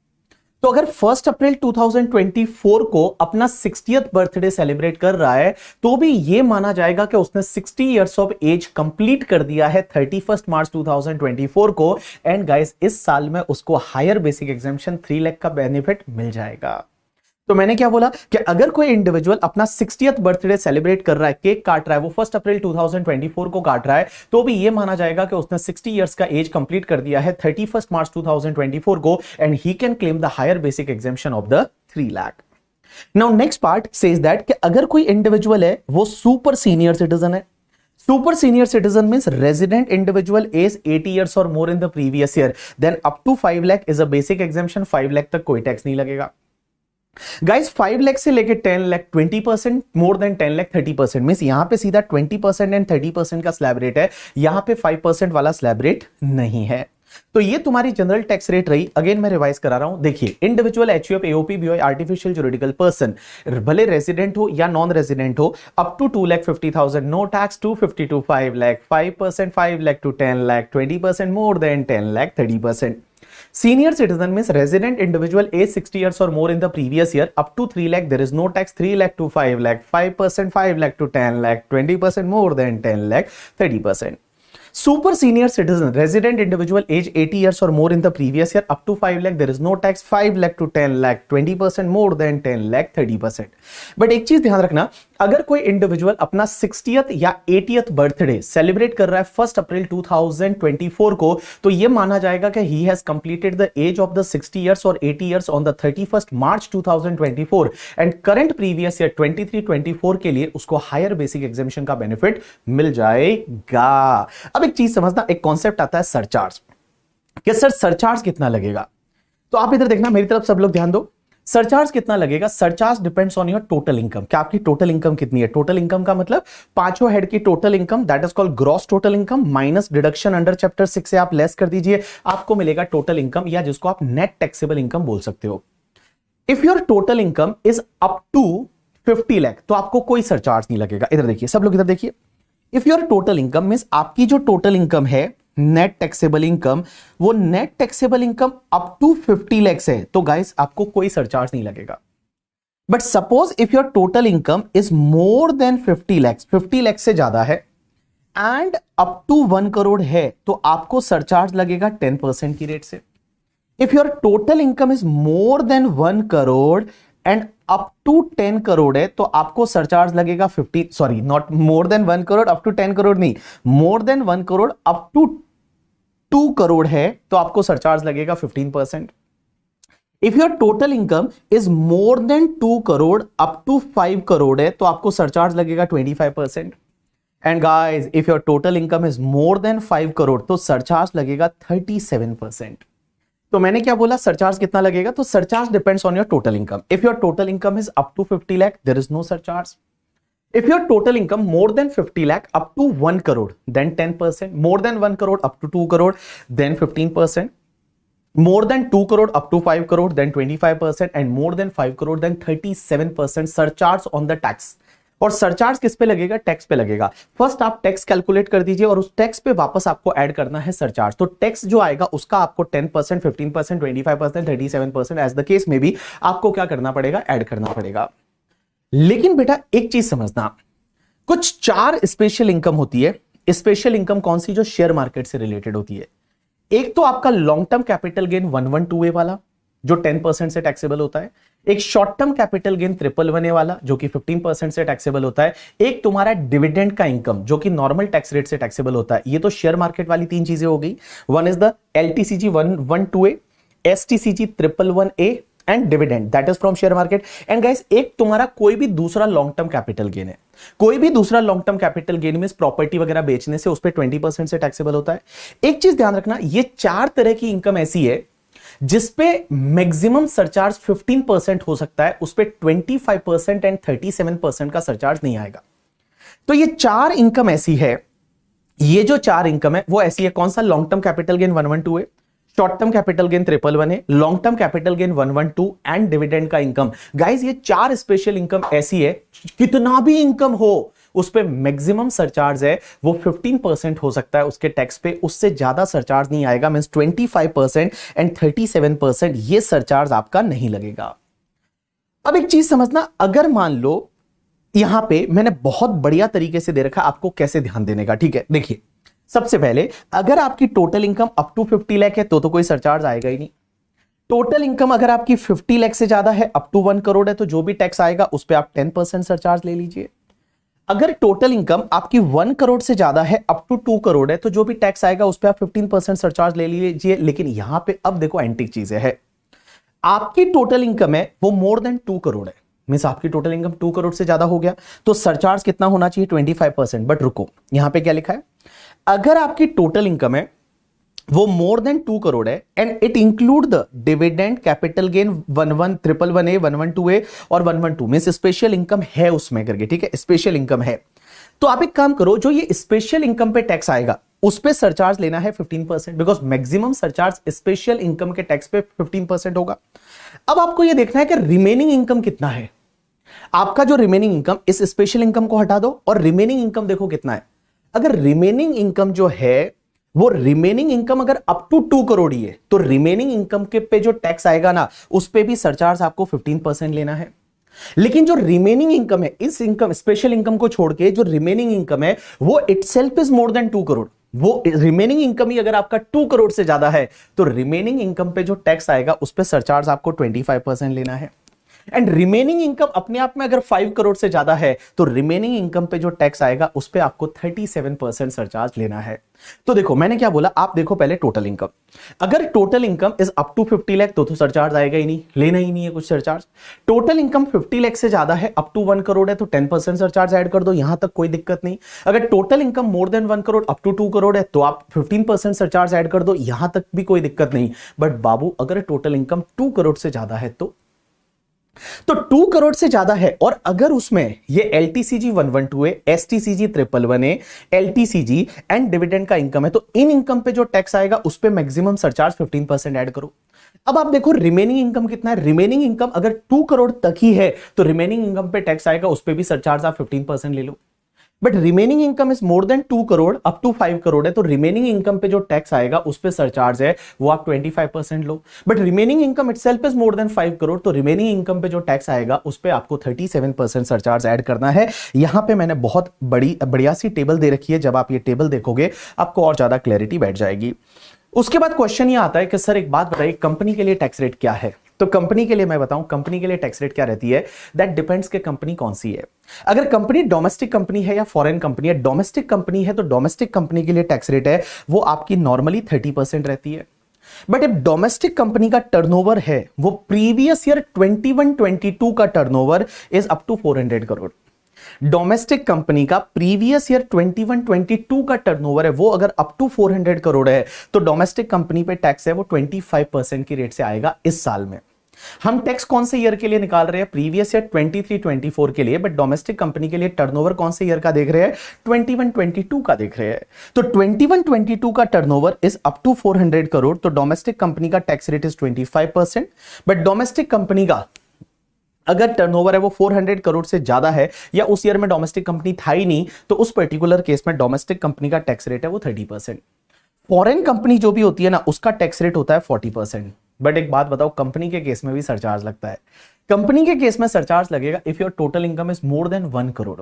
तो अगर 1 अप्रैल 2024 को अपना 60th बर्थडे सेलिब्रेट कर रहा है तो भी यह माना जाएगा कि उसने 60 इयर्स ऑफ एज कंप्लीट कर दिया है 31 मार्च 2024 को। एंड गाइस, इस साल में उसको हायर बेसिक एग्जाम्पशन 3 लाख का बेनिफिट मिल जाएगा। तो मैंने क्या बोला कि अगर कोई इंडिविजुअल अपना 60th बर्थडे सेलिब्रेट कर रहा है, केक काट रहा है, वो 1 अप्रैल 2024 को काट रहा है, तो भी ये माना जाएगा कि उसने 60 इयर्स का एज कंप्लीट कर दिया है 31 मार्च 2024 को and he can claim the higher basic exemption of the 3 lakh. Now next part says that कि अगर कोई इंडिविजुअल है वो सुपर सीनियर सिटीजन है। Super senior citizen means resident individual age 80 years और more in the previous year, then up to 5 lakh is a basic exemption. 5 lakh तक कोई tax नहीं लगेगा। गाइस 5 लाख से लेके 10 lakh 20%, more than 10 lakh 30%, means यहां पे सीधा 20% एंड 30% का स्लैब रेट है, यहां पे 5% वाला स्लैब रेट नहीं है। तो ये तुम्हारी जनरल टैक्स रेट रही। अगेन मैं रिवाइज करा रहा हूं, देखिए individual, HUF, AOP, BOI, artificial juridical person, भले रेजिडेंट हो या नॉन रेजिडेंट हो, up to 2,50,000 no tax, 250 to 5 lakh 5%, 5 lakh to 10 lakh 20%, more than 10 lakh 30%। Senior citizen means resident individual age 60 years or more in the previous year, up to 3 lakh there is no tax, 3 lakh to 5 lakh 5%, 5 lakh to 10 lakh 20%, more than 10 lakh 30%. Super senior citizen resident individual age 80 years or more in the previous year, up to 5 lakh there is no tax, 5 lakh to 10 lakh 20%, more than 10 lakh 30%. But एक चीज ध्यान रखना, अगर कोई individual अपना 60th या 80th birthday celebrate कर रहा है 1 अप्रैल 2024 को, तो यह माना जाएगा कि he has completed the age of the 60 years और 80 years on the 31 March 2024 and current previous year 23-24 के लिए उसको हायर बेसिक एग्जाम्पशन का बेनिफिट मिल जाएगा। अब एक चीज समझना, एक कॉन्सेप्ट आता है सरचार्ज, कि सर सरचार्ज कितना लगेगा। तो आप इधर देखना, मेरी तरफ सब लोग ध्यान दो। सरचार्ज कितना लगेगा? Surcharge depends on your total income. क्या आपकी टोटल इनकम कितनी है? टोटल इनकम का मतलब पांचों हेड की total income, that is called gross total income, minus deduction under chapter 6 से आप लेस कर दीजिए, आपको मिलेगा टोटल इनकम, या जिसको आप नेट टैक्सेबल इनकम बोल सकते हो। If your total income is up to 50 lakh तो आपको कोई सरचार्ज नहीं लगेगा। इधर देखिए, सब लोग इधर देखिए। If your total income means आपकी जो टोटल इनकम है नेट टैक्सेबल इनकम, वो net taxable income up to 50 lakh है, तो गाइस आपको कोई सरचार्ज नहीं लगेगा। But suppose if your total income is more than 50 lakh, 50 lakh से ज्यादा है एंड अप टू 1 करोड़ है, तो आपको सरचार्ज लगेगा 10% की रेट से। If your total income is more than 1 crore and up to 10 crore है, तो आपको सरचार्ज लगेगा 50, sorry not more than 1 crore up to 10 crore नहीं, more than 1 crore up to 2 crore है, तो आपको सरचार्ज लगेगा 15%। If your total income is more than 2 crore up to 5 crore है, तो आपको सरचार्ज लगेगा 25%। And guys, if your total income is more than 5 crore तो सरचार्ज लगेगा 37%। तो मैंने क्या बोला, सरचार्ज कितना लगेगा? तो surcharge depends on your total income. If your total income is up to 50 lakh there is no surcharge. If your total income more than 50 lakh up to 1 crore, then 10%. More than 1 crore up to 2 crore, then 15%. More than 2 crore up to 5 crore, then 25%. And more than 5 crore, then 37% surcharge on the tax. और surcharge किस पे लगेगा? Tax पे लगेगा। First आप tax calculate कर दीजिए और उस टैक्स पे वापस आपको ऐड करना है सरचार्ज। तो टैक्स जो आएगा उसका आपको 10%, 15%, 25%, 37% एज द केस में भी आपको क्या करना पड़ेगा? ऐड करना पड़ेगा। लेकिन बेटा एक चीज समझना, कुछ 4 स्पेशल इनकम होती है। स्पेशल इनकम कौन सी? जो शेयर मार्केट से रिलेटेड होती है। एक तो आपका long term capital gain 112A वाला जो 10% से टैक्सेबल होता है। एक short term capital gain 111A वाला जो कि 15% से टैक्सेबल होता है। एक तुम्हारा डिविडेंड का इनकम जो कि नॉर्मल टैक्स रेट से टैक्सेबल होता है। ये तो शेयर मार्केट वाली 3 चीजें हो गई। One is the LTCG 112A, STCG 111A and dividend that is from share market. And guys एक तुम्हारा कोई भी दूसरा लॉन्ग टर्म कैपिटल गेन है। कोई भी दूसरा लॉन्ग टर्म कैपिटल गेन में प्रॉपर्टी वगैरह बेचने से उस पर 20% से टैक्सेबल होता है। एक चीज ध्यान रखना, ये 4 तरह की इनकम ऐसी है जिसपे मैक्सिमम सरचार्ज 15% हो सकता है, उस पे 25% एंड 37% का सरचार्ज नहीं आएगा। तो ये 4 इनकम ऐसी है, ये जो 4 इनकम है वो ऐसी है। कौन सा? लॉन्ग टर्म कैपिटल गेन 112 है, शॉर्ट टर्म कैपिटल गेन 111 है, long term capital gain 112 and dividend का इनकम। गाइस ये 4 स्पेशल इनकम ऐसी है, कितना भी इनकम हो उस पे मैक्सिमम सरचार्ज है वो 15% हो सकता है उसके टैक्स पे, उससे ज्यादा सरचार्ज नहीं आएगा। मींस 25% एंड 37% ये सरचार्ज आपका नहीं लगेगा। अब एक चीज समझना, अगर मान लो यहां पे मैंने बहुत बढ़िया तरीके से दे रखा आपको कैसे ध्यान देने का, ठीक है। देखिए सबसे पहले अगर आपकी total income up to 50 lakh है तो कोई सरचार्ज आएगा ही नहीं। टोटल इनकम अगर आपकी 50 लाख से ज्यादा है, अप टू 1 करोड़ है, तो जो भी टैक्स आएगा उस पर आप 10% सरचार्ज ले लीजिए। अगर टोटल इनकम आपकी 1 करोड़ से ज्यादा है, अप टू 2 करोड़ है, तो जो भी टैक्स आएगा उस पर आप 15% सरचार्ज ले लीजिए। लेकिन यहां पे अब देखो एंटिक चीजें है, आपकी टोटल इनकम है वो मोर देन 2 करोड़ है। मींस आपकी टोटल इनकम 2 करोड़ से ज्यादा हो गया तो सरचार्ज कितना होना चाहिए? 25%। बट रुको, यहां पे क्या लिखा है? अगर आपकी टोटल इनकम है वो मोर देन 2 करोड़ है and it include the dividend capital gain 111A, 112A और 112 मींस स्पेशल इनकम है उसमें करके, ठीक है, स्पेशल इनकम है। तो आप एक काम करो, जो ये स्पेशल इनकम पे टैक्स आएगा उस पे सरचार्ज लेना है 15%, because maximum surcharge special income के टैक्स पे 15% होगा। अब आपको यह देखना है कि रिमेनिंग इनकम कितना है। आपका जो रिमेनिंग इनकम, इस स्पेशल इनकम को हटा दो और रिमेनिंग इनकम देखो कितना है। अगर रिमेनिंग इनकम जो है वो रिमेनिंग इनकम अगर अप टू 2 करोड़ ही है तो रिमेनिंग इनकम के पे जो टैक्स आएगा ना उस पे भी सरचार्ज आपको 15% लेना है। लेकिन जो रिमेनिंग इनकम है, इस इनकम स्पेशल इनकम को छोड़ के जो रिमेनिंग इनकम है वो itself is more than 2 crore. वो रिमेनिंग इनकम ही अगर आपका 2 करोड़ से ज्यादा है तो रिमेनिंग इनकम पे जो टैक्स आएगा उस पे सरचार्ज आपको 25% लेना है। एंड रिमेनिंग इनकम अपने आप में अगर 5 करोड़ से ज्यादा है तो रिमेनिंग इनकम पे जो टैक्स आएगा उस पे आपको 37% सरचार्ज लेना है। तो देखो मैंने क्या बोला, आप देखो पहले टोटल इनकम। अगर total income is up to 50 lakh तो सरचार्ज आएगा ही नहीं, लेना ही नहीं है कुछ सरचार्ज। टोटल इनकम 50 लाख से ज्यादा है, अप टू 1 करोड़ है, तो 10% सरचार्ज ऐड कर दो, यहां तक कोई दिक्कत नहीं। अगर total income more than 1 crore up to 2 crore है तो आप 15% सरचार्ज ऐड कर दो, यहां तक भी कोई दिक्कत नहीं। बट बाबू अगर टोटल इनकम 2 करोड़ से ज्यादा है तो 2 करोड़ से ज्यादा है और अगर उसमें ये LTCG 112A, STCG 111A, LTCG and dividend का इनकम है तो इन इनकम पे जो टैक्स आएगा उस पे मैक्सिमम सरचार्ज 15% ऐड करो। अब आप देखो रिमेनिंग इनकम कितना है। रिमेनिंग इनकम अगर 2 करोड़ तक ही है तो रिमेनिंग इनकम पे टैक्स आएगा, उस पे भी सरचार्ज आप 15% ले लो। But remaining income is more than 2 crore up to 5 crore है तो रिमेनिंग इनकम पे जो टैक्स आएगा उस पे सरचार्ज है वो आप 25% लो। But remaining income itself is more than 5 crore तो रिमेनिंग इनकम पे जो टैक्स आएगा उस पे आपको 37% सरचार्ज ऐड करना है। यहां पे मैंने बहुत बढ़िया सी टेबल दे रखी है, जब आप ये टेबल देखोगे आपको और ज्यादा क्लैरिटी बैठ जाएगी। उसके बाद क्वेश्चन ये आता है कि सर एक बात बताइए, कंपनी के लिए टैक्स रेट क्या है? तो कंपनी के लिए मैं बताऊं, कंपनी के लिए टैक्स रेट क्या रहती है, दैट डिपेंड्स कि कंपनी कौन सी है। अगर कंपनी डोमेस्टिक कंपनी है या फॉरेन कंपनी है, डोमेस्टिक कंपनी है तो डोमेस्टिक कंपनी के लिए टैक्स रेट है वो आपकी नॉर्मली 30% रहती है। बट if डोमेस्टिक कंपनी का टर्नओवर है वो प्रीवियस ईयर 21-22 का turnover is up to 400 crore. Domestic company का प्रीवियस ईयर 21-22 का टर्नओवर है वो अगर अप टू 400 करोड़ है तो डोमेस्टिक कंपनी पे टैक्स है वो 25% की रेट से आएगा इस साल में। हम टैक्स कौन से ईयर के लिए निकाल रहे हैं? प्रीवियस ईयर 23-24 के लिए, बट डोमेस्टिक कंपनी के लिए टर्नओवर कौन से ईयर का देख रहे हैं? 21-22 का देख रहे हैं। तो 21-22 का turnover is up to 400 crore, तो डोमेस्टिक कंपनी का tax rate is 25%। But domestic company का अगर टर्नओवर है वो 400 करोड़ से ज्यादा है, या उस ईयर में डोमेस्टिक कंपनी था ही नहीं, तो उस पर्टिकुलर केस में डोमेस्टिक कंपनी का टैक्स रेट है वो 30%। फॉरेन कंपनी जो भी होती है ना, उसका टैक्स रेट होता है 40%। बट एक बात बताओ, कंपनी के केस में भी सरचार्ज लगता है। कंपनी के केस में सरचार्ज लगेगा if your total income is more than 1 crore.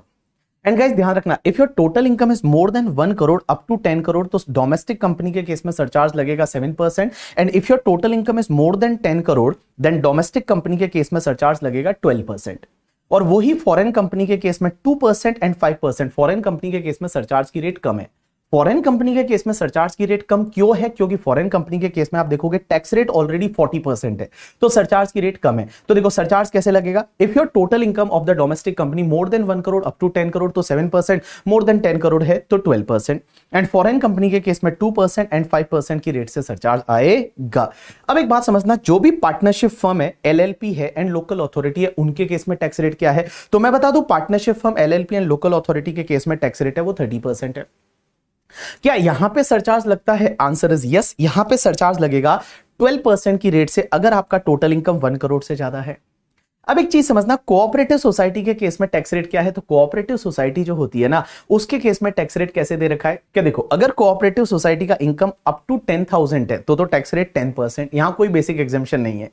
And guys ध्यान रखना, if your total income is more than 1 crore up to 10 crore, तो डोमेस्टिक कंपनी के केस में सरचार्ज लगेगा 7%। And if your total income is more than 10 crore, then domestic company के case में surcharge लगेगा 12%। और वही फॉरेन कंपनी के केस में 2% एंड 5%। फॉरेन कंपनी के केस में सरचार्ज की रेट कम है। फॉरेन कंपनी के केस में सरचार्ज की रेट कम क्यों है? क्योंकि फॉरेन कंपनी के केस में आप देखोगे टैक्स रेट ऑलरेडी 40% है, तो सरचार्ज की रेट कम है। तो देखो सरचार्ज कैसे लगेगा, if your total income of the domestic company more than 1 crore up to 10 crore तो 7%, मोर देन 10 करोड़ है तो 12%, एंड फॉरेन कंपनी के केस में 2% एंड 5% की रेट से सरचार्ज आएगा। अब एक बात समझना, जो भी पार्टनरशिप फर्म है, एलएलपी है एंड लोकल अथॉरिटी है, उनके केस में टैक्स रेट क्या है? तो मैं बता दूं, partnership firm, LLP and local authority के केस में टैक्स रेट है वो 30% है। क्या यहां पे सरचार्ज लगता है? आंसर इज यस, यहां पे सरचार्ज लगेगा 12% की रेट से अगर आपका टोटल इनकम 1 करोड़ से ज्यादा है। अब एक चीज समझना, कोऑपरेटिव सोसाइटी के केस में टैक्स रेट क्या है? तो कोऑपरेटिव सोसाइटी जो होती है ना, उसके केस में टैक्स रेट कैसे दे रखा है? क्या देखो, अगर कोऑपरेटिव सोसाइटी का इनकम अप टू 10,000 है तो टैक्स रेट 10%। यहां कोई बेसिक एग्जेम्पशन नहीं है।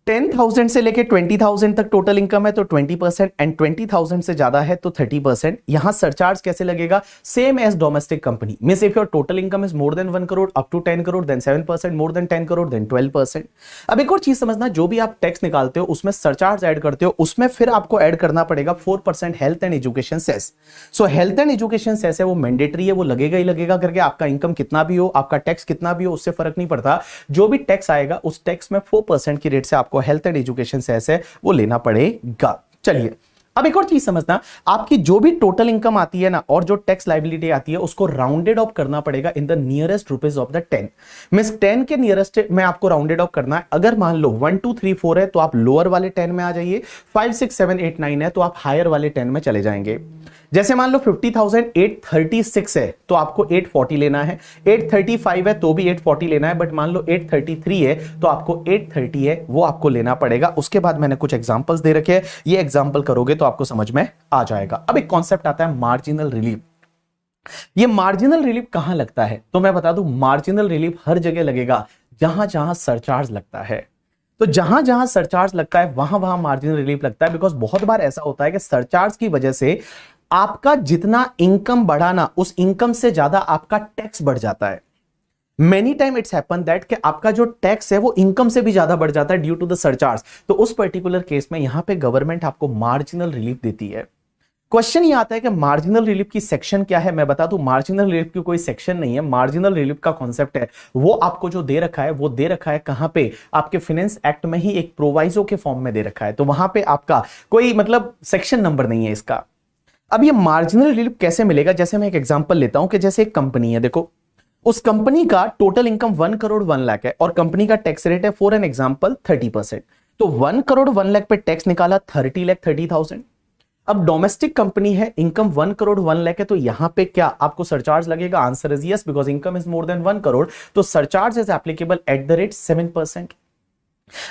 10,000 से लेके 20,000 तक टोटल इनकम है तो 20%, एंड 20,000 से ज्यादा है तो 30%। यहां सरचार्ज कैसे लगेगा? Same as domestic company. Means if your total income is more than 1 crore up to 10 crore then 7%, more than 10 crore then 12%। अब एक और चीज समझना, जो भी आप टैक्स निकालते हो उसमें सरचार्ज ऐड करते हो, उसमें फिर आपको ऐड करना पड़ेगा 4% health and education cess. So health and education cess है वो मैंडेटरी है, वो लगेगा ही लगेगा करके, आपका इनकम कितना भी हो, आपका टैक्स कितना भी हो, उससे फर्क नहीं पड़ता। जो भी टैक्स आएगा उस टैक्स में 4% की रेट से आपको हेल्थ एंड एजुकेशन सेस है वो लेना पड़ेगा। चलिए अब एक और चीज समझना, आपकी जो भी टोटल इनकम आती है ना और जो टैक्स लायबिलिटी आती है उसको राउंडेड ऑफ करना पड़ेगा in the nearest rupees of the 10। Means 10 के नियरेस्ट में आपको राउंडेड ऑफ करना है। अगर मान लो 1 2 3 4 है तो आप लोअर वाले 10 में आ जाइए, 5 6 7 8 9 है तो आप हायर वाले 10 में चले जाएंगे। जैसे मान लो 50,836 है तो आपको 840 लेना है, 835 है तो भी 840 लेना है, बट मान लो 833 है तो आपको 830 है वो आपको लेना पड़ेगा। उसके बाद मैंने कुछ एग्जांपल्स दे रखे हैं, ये एग्जांपल करोगे तो आपको समझ में आ जाएगा। अब एक कॉन्सेप्ट आता है मार्जिनल रिलीफ। ये मार्जिनल रिलीफ कहां लगता है? तो मैं बता दूं, मार्जिनल रिलीफ हर जगह लगेगा जहां जहां सरचार्ज लगता है। तो जहां जहां सरचार्ज लगता है वहां वहां मार्जिनल रिलीफ लगता है। बिकॉज बहुत बार ऐसा होता है कि सरचार्ज की वजह से आपका जितना इनकम बढ़ा ना, उस इनकम से ज्यादा आपका टैक्स बढ़ जाता है। Many time it's happen that कि आपका जो टैक्स है वो इनकम से भी ज्यादा बढ़ जाता है ड्यू टू द सरचार्ज। तो उस पर्टिकुलर केस में यहां पे गवर्नमेंट आपको मार्जिनल रिलीफ देती है। क्वेश्चन ये आता है कि मार्जिनल रिलीफ की सेक्शन क्या है? मैं बता दूं, मार्जिनल रिलीफ की कोई सेक्शन नहीं है। मार्जिनल रिलीफ का कॉन्सेप्ट है वो आपको जो दे रखा है वो दे रखा है कहां पे? आपके फाइनेंस एक्ट में ही एक प्रोवाइजो के फॉर्म में दे रखा है। तो वहां पे आपका कोई मतलब सेक्शन नंबर नहीं है इसका। अब ये मार्जिनल रिलीफ कैसे मिलेगा? जैसे मैं एक एग्जांपल लेता हूं कि जैसे एक कंपनी है, देखो उस कंपनी का टोटल इनकम 1 करोड़ 1 लाख है और कंपनी का टैक्स रेट है फॉर एन एग्जांपल 30%। तो 1 करोड़ 1 लाख पे टैक्स निकाला 30 लाख 30,000। अब डोमेस्टिक कंपनी है, इनकम 1 करोड़ 1 लाख है, तो यहां पे क्या आपको सरचार्ज लगेगा? Answer is yes, because income is more than 1 crore, तो surcharge is applicable at the rate 7%।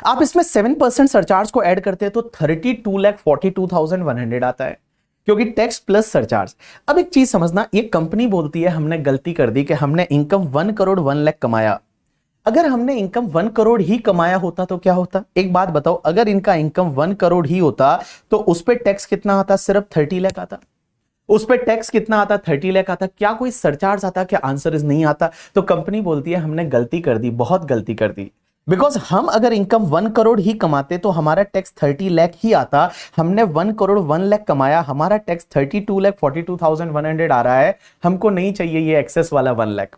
आप इसमें 7% सरचार्ज को ऐड करते हैं तो 32,42,100 आता है, क्योंकि टैक्स प्लस सरचार्ज। अब एक चीज समझना, ये कंपनी बोलती है हमने गलती कर दी कि हमने इनकम 1 करोड़ 1 लाख कमाया। अगर हमने इनकम 1 करोड़ ही कमाया होता तो क्या होता? एक बात बताओ, अगर इनका इनकम 1 करोड़ ही होता तो उस पर टैक्स कितना आता? सिर्फ 30 लाख आता। उस पर टैक्स कितना आता? 30 लाख आता। क्या कोई सरचार्ज आता? क्या आंसर इज नहीं आता। तो कंपनी बोलती है हमने गलती कर दी, बहुत गलती कर दी। बिकॉज हम अगर इनकम 1 करोड़ ही कमाते तो हमारा टैक्स 30 लाख ही आता। हमने 1 करोड़ 1 लाख कमाया, हमारा टैक्स 32,42,100 आ रहा है। हमको नहीं चाहिए ये एक्सेस वाला 1 लाख।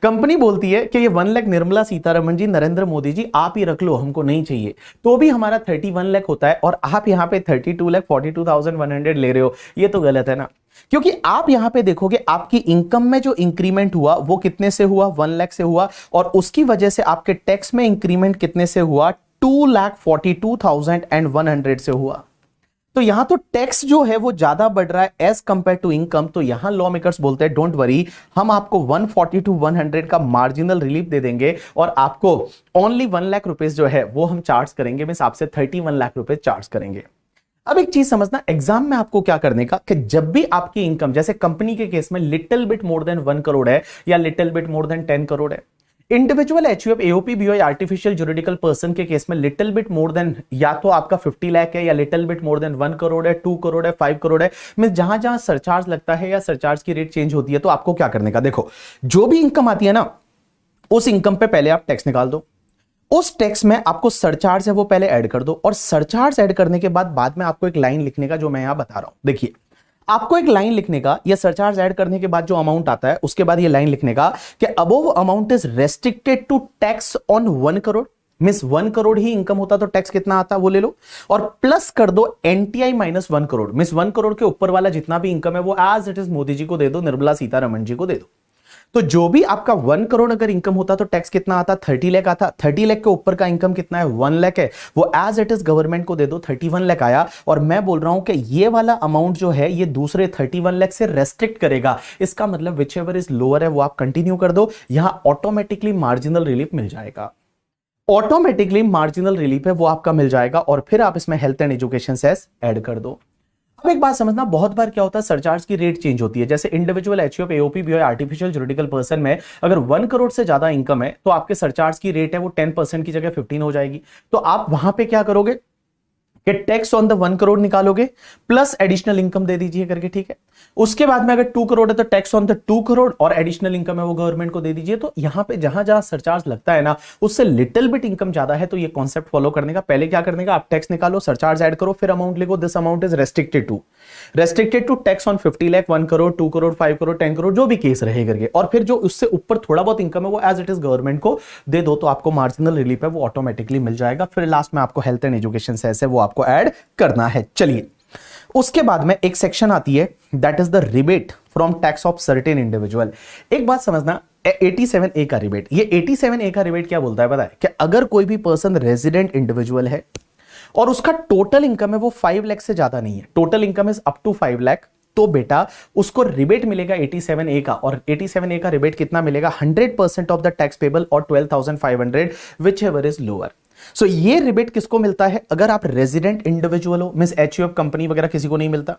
कंपनी बोलती है कि ये 1 लाख निर्मला सीतारमण जी, नरेंद्र मोदी जी आप ही रख लो, हमको नहीं चाहिए। तो भी हमारा 31 लाख होता है और आप यहां पे 32,42,100 ले रहे हो, ये तो गलत है ना। क्योंकि आप यहां पे देखोगे आपकी इनकम में जो इंक्रीमेंट हुआ वो कितने से हुआ, 1 लाख से हुआ, और उसकी वजह से आपके टैक्स में इंक्रीमेंट कितने से हुआ, 2,42,100 से हुआ। तो यहां तो टैक्स जो है वो ज्यादा बढ़ रहा है एज कंपेयर टू इनकम। तो यहां लॉ मेकर्स बोलते हैं डोंट वरी, हम आपको 140 to 100 का मार्जिनल रिलीफ दे देंगे और आपको ओनली 1 लाख रुपीस जो है वो हम चार्ज करेंगे, मींस आपसे 31 लाख रुपए चार्ज करेंगे। अब एक चीज समझना, एग्जाम में आपको क्या करने का कि जब भी आपकी इनकम, जैसे कंपनी के केस में little bit more than 1 crore है या little bit more than 10 crore है, individual HUF AOP BOI artificial juridical person के केस में लिटिल बिट मोर देन या तो आपका 50 लाख है या little bit more than 1 crore है, 2 करोड़ है, 5 करोड़ है, मींस जहां जहां सरचार्ज लगता है या सरचार्ज की रेट चेंज होती है, तो आपको क्या करने का, देखो जो भी इनकम आती है ना उस इनकम पे पहले आप टैक्स निकाल दो, उस टैक्स में आपको सरचार्ज है वो पहले ऐड कर दो, और सरचार्ज ऐड करने के बाद में आपको एक लाइन लिखने का जो मैं यहां बता रहा हूं। देखिए आपको एक लाइन लिखने का, या सरचार्ज ऐड करने के बाद जो अमाउंट आता है उसके बाद ये लाइन लिखने का कि above amount is restricted to tax on 1 crore, means 1 crore ही इनकम होता तो टैक्स कितना आता वो ले लो, और प्लस कर दो NTI minus 1 crore, means 1 crore के ऊपर वाला जितना भी इनकम है वो as it is Modi ji को दे दो, निर्मला सीतारमण जी को दे दो। तो जो भी आपका 1 करोड़ अगर इनकम होता तो टैक्स कितना आता, 30 लाख आता, 30 लाख के ऊपर का इनकम कितना है, 1 लाख है, वो एज इट इज गवर्नमेंट को दे दो, 31 लाख आया। और मैं बोल रहा हूं कि ये वाला अमाउंट जो है ये दूसरे 31 लाख से रेस्ट्रिक्ट करेगा, इसका मतलब विच एवर इज लोअर है वो आप कंटिन्यू कर दो, यहां ऑटोमेटिकली मार्जिनल रिलीफ मिल जाएगा, ऑटोमेटिकली मार्जिनल रिलीफ है वो आपका मिल जाएगा, और फिर आप इसमें health and education cess add कर दो। अब एक बात समझना, बहुत बार क्या होता है सरचार्ज की रेट चेंज होती है, जैसे individual HUF AOP BOI artificial juridical person में अगर 1 करोड़ से ज्यादा इनकम है तो आपके सरचार्ज की रेट है वो 10% की जगह 15 हो जाएगी। तो आप वहां पे क्या करोगे कि टैक्स ऑन द 1 करोड़ निकालोगे प्लस एडिशनल इनकम दे दीजिए करके, ठीक है। उसके बाद में अगर 2 करोड़ है तो टैक्स ऑन द 2 करोड़ और एडिशनल इनकम है वो गवर्नमेंट को दे दीजिए। तो यहां पे जहां जहां सरचार्ज लगता है ना उससे लिटिल बिट इनकम ज्यादा है, तो ये कॉन्सेप्ट फॉलो करने का, पहले क्या करने का, आप टैक्स निकालो, सरचार्ज ऐड करो, फिर अमाउंट लिखो, this amount is restricted to tax on 50 lakh, 1 crore, 2 crore, 5 crore, 10 crore, जो भी केस रहे करके, और फिर जो उससे ऊपर थोड़ा बहुत इनकम है वो एज इट इज गवर्नमेंट को दे दो, तो आपको मार्जिनल रिलीफ है वो ऑटोमेटिकली मिल जाएगा। फिर लास्ट में आपको हेल्थ एंड एजुकेशन सेस है वो आपको ऐड करना है। चलिए उसके बाद में एक सेक्शन आती है that is the rebate from tax of certain individual. एक बात समझना, 87A का रिबेट, ये 87A का रिबेट क्या बोलता है पता है कि अगर कोई भी पर्सन रेजिडेंट इंडिविजुअल है और उसका टोटल इनकम है वो 5 लाख से ज्यादा नहीं है, total income is up to 5 lakh, तो बेटा उसको रिबेट मिलेगा 87A का, और 87A का रिबेट कितना मिलेगा, 100% ऑफ द टैक्स पेबल और 12,500 विच एवर इज लोअर। सो ये रिबेट किसको मिलता है, अगर आप रेजिडेंट इंडिविजुअल हो, मींस एचयूएफ कंपनी वगैरह किसी को नहीं मिलता,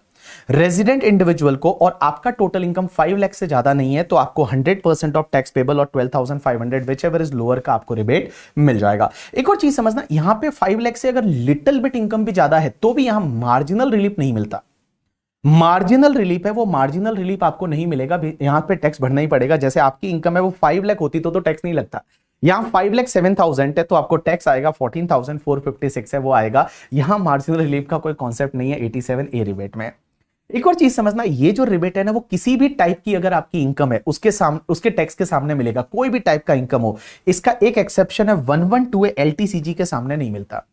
रेजिडेंट इंडिविजुअल को, और आपका टोटल इनकम 5 लाख से ज्यादा नहीं है, तो आपको 100% ऑफ टैक्स पेबल और 12,500 विच एवर इज लोअर का आपको रिबेट मिल जाएगा। एक और चीज समझना, यहां पे 5 लाख से अगर लिटिल बिट इनकम भी ज्यादा है तो भी यहां मार्जिनल रिलीफ नहीं मिलता, मार्जिनल रिलीफ है वो मार्जिनल रिलीफ आपको नहीं मिलेगा, यहां पे टैक्स भरना ही पड़ेगा। जैसे आपकी इनकम है वो 5 लाख होती तो टैक्स नहीं लगता, यहां 5,07,000 है तो आपको टैक्स आएगा 14,456 है वो आएगा, यहां मार्जिनल रिलीफ का कोई कॉन्सेप्ट नहीं है 87A रिबेट में। एक और चीज समझना, ये जो रिबेट है ना वो किसी भी टाइप की अगर आपकी इनकम है उसके टैक्स के सामने मिलेगा, कोई भी टाइप का इनकम हो। इसका एक एक्सेप्शन है 112A LTCG के सामने नहीं मिलता,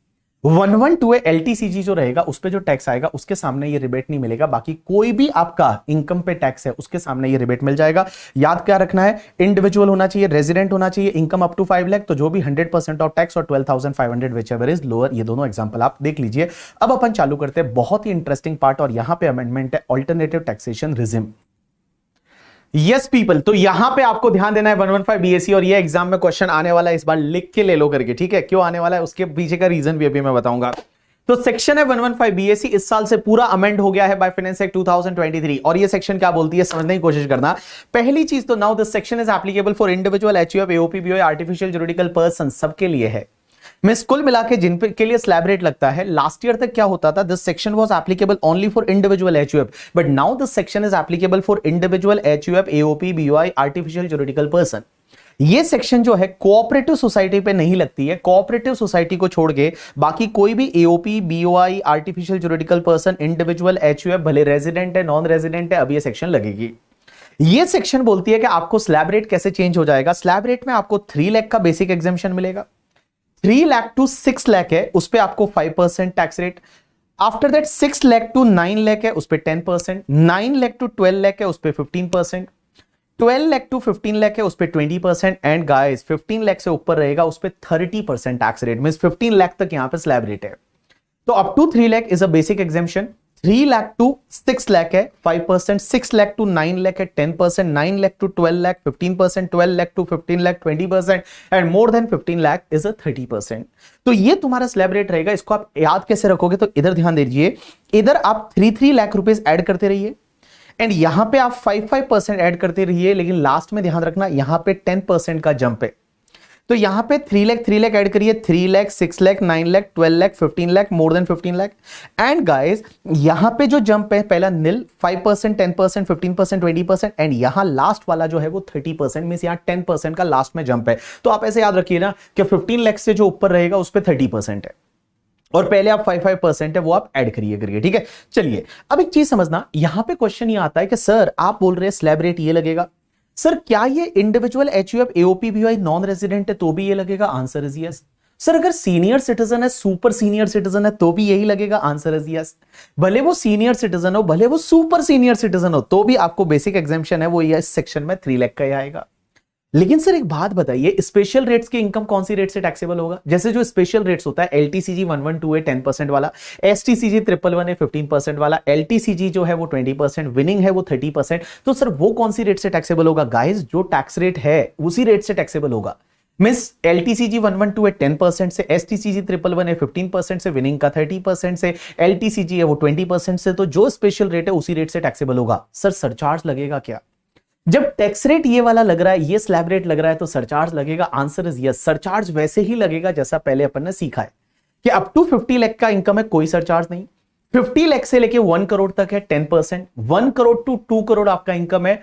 112A LTCG जो रहेगा उस पे जो टैक्स आएगा उसके सामने ये रिबेट नहीं मिलेगा, बाकी कोई भी आपका इनकम पे टैक्स है उसके सामने ये रिबेट मिल जाएगा। याद क्या रखना है, इंडिविजुअल होना चाहिए, रेजिडेंट होना चाहिए, इनकम अप टू 5 लाख, तो जो भी 100% ऑफ टैक्स और 12,500 विच एवर इज लोअर, ये दोनों एग्जांपल आप देख लीजिए। अब अपन चालू करते हैं बहुत ही इंटरेस्टिंग पार्ट, और यहां पे अमेंडमेंट है alternative taxation regime. Yes people, तो यहां पे आपको ध्यान देना है 115 BAC, और ये एग्जाम में क्वेश्चन आने वाला है, इस बार लिख के ले लो करके, ठीक है। क्यों आने वाला है उसके पीछे का रीजन भी अभी मैं बताऊंगा। तो सेक्शन है 115 BAC, इस साल से पूरा अमेंड हो गया है बाय फाइनेंस एक्ट 2023, और ये सेक्शन क्या बोलती है समझने की कोशिश करना। पहली चीज तो now this section is applicable for individual HUF AOP BOI artificial juridical person, सबके लिए है, मिस कुल मिला के जिन के लिए स्लैब रेट लगता है। लास्ट ईयर तक क्या होता था, this section was applicable only for individual HUF, but now this section is applicable for individual HUF AOP BOI artificial juridical person. ये सेक्शन जो है कोऑपरेटिव सोसाइटी पे नहीं लगती है, कोऑपरेटिव सोसाइटी को छोड़ के बाकी कोई भी AOP BOI artificial juridical person individual HUF भले रेजिडेंट है नॉन रेजिडेंट है, अब ये सेक्शन लगेगी। ये सेक्शन बोलती है कि आपको स्लैब रेट कैसे चेंज हो जाएगा। स्लैब रेट में आपको 3 लाख का बेसिक एग्जेम्पशन मिलेगा, 3 लाख टू 6 लाख है उस पे आपको 5% tax rate, after that 6 lakh to 9 lakh है उस पर 10%, 9 लाख टू 12 लाख है उस पर 15%, 12 लाख टू 15 लाख है उस पे 20%, एंड गाइस 15 लाख से ऊपर रहेगा उस पे 30% टैक्स रेट, मींस 15 लाख तक यहां पे स्लैब रेट है। तो up to 3 lakh is a basic exemption, 3 lakh to 6 lakh है 5%, 6 लाख टू 9 लाख है 10%, 9 lakh to 12 lakh 15%, 12 lakh to 15 lakh 20%, and more than 15 lakh is a 30%। तो ये तुम्हारा स्लैब रेट रहेगा। इसको आप याद कैसे रखोगे, तो इधर ध्यान दीजिए, इधर आप 3 लाख रुपीज ऐड करते रहिए एंड यहां पे आप 5% ऐड करते रहिए, लेकिन लास्ट में ध्यान रखना यहां पे 10% का जंप है। तो यहां पे 3 लाख ऐड करिए, 3 लाख, 6 लाख, 9 लाख, 12 लाख, 15 लाख, मोर देन 15 लाख। एंड गाइस यहां पे जो जंप है, पहला नील, 5%, 10%, 15%, 20%, एंड यहां लास्ट वाला जो है वो 30%, मींस यहां 10% का लास्ट में जंप है। तो आप ऐसे याद रखिए ना कि 15 लाख से जो ऊपर रहेगा उस पर 30% है और पहले आप 5% है वो आप ऐड करिए, ठीक है। चलिए अब एक चीज समझना, यहां पे क्वेश्चन ये आता है कि सर आप बोल रहे हैं स्लैब रेट ये लगेगा, सर क्या ये इंडिविजुअल एचयूएफ एओपीबीवाई नॉन रेजिडेंट है तो भी ये लगेगा? Answer is yes. सर अगर सीनियर सिटीजन है, सुपर सीनियर सिटीजन है तो भी यही लगेगा? Answer is yes. भले वो सीनियर सिटीजन हो, भले वो सुपर सीनियर सिटीजन हो, तो भी आपको बेसिक एग्जेम्पशन है वो इस सेक्शन में 3 लाख का ही आएगा। लेकिन सर एक बात बताइए, स्पेशल रेट्स की इनकम कौन सी रेट से टैक्सेबल होगा? जैसे जो स्पेशल रेट्स होता है, एलटीसीजी 112 है 10% वाला, एसटीसीजी 111 है 15% वाला, एलटीसीजी जो है वो 20%, विनिंग है वो 30%। तो सर वो कौन सी रेट से टैक्सेबल होगा? गाइस जो टैक्स रेट है उसी रेट से टैक्सेबल होगा। मींस एलटीसीजी 112 है 10% से, एसटीसीजी 111 है 15% से, विनिंग का 30% से, एलटीसीजी है वो 20% से। तो जो स्पेशल रेट है उसी रेट से टैक्सेबल होगा। सर सरचार्ज लगेगा क्या? जब टैक्स रेट ये वाला लग रहा है, ये स्लैब रेट लग रहा है, तो सरचार्ज लगेगा? Answer is yes. सरचार्ज वैसे ही लगेगा जैसा पहले अपन ने सीखा है कि अप टू 50 लाख का इनकम है कोई सरचार्ज नहीं, 50 लाख से लेके 1 करोड़ तक है 10%, 1 करोड़ टू 2 करोड़ आपका इनकम है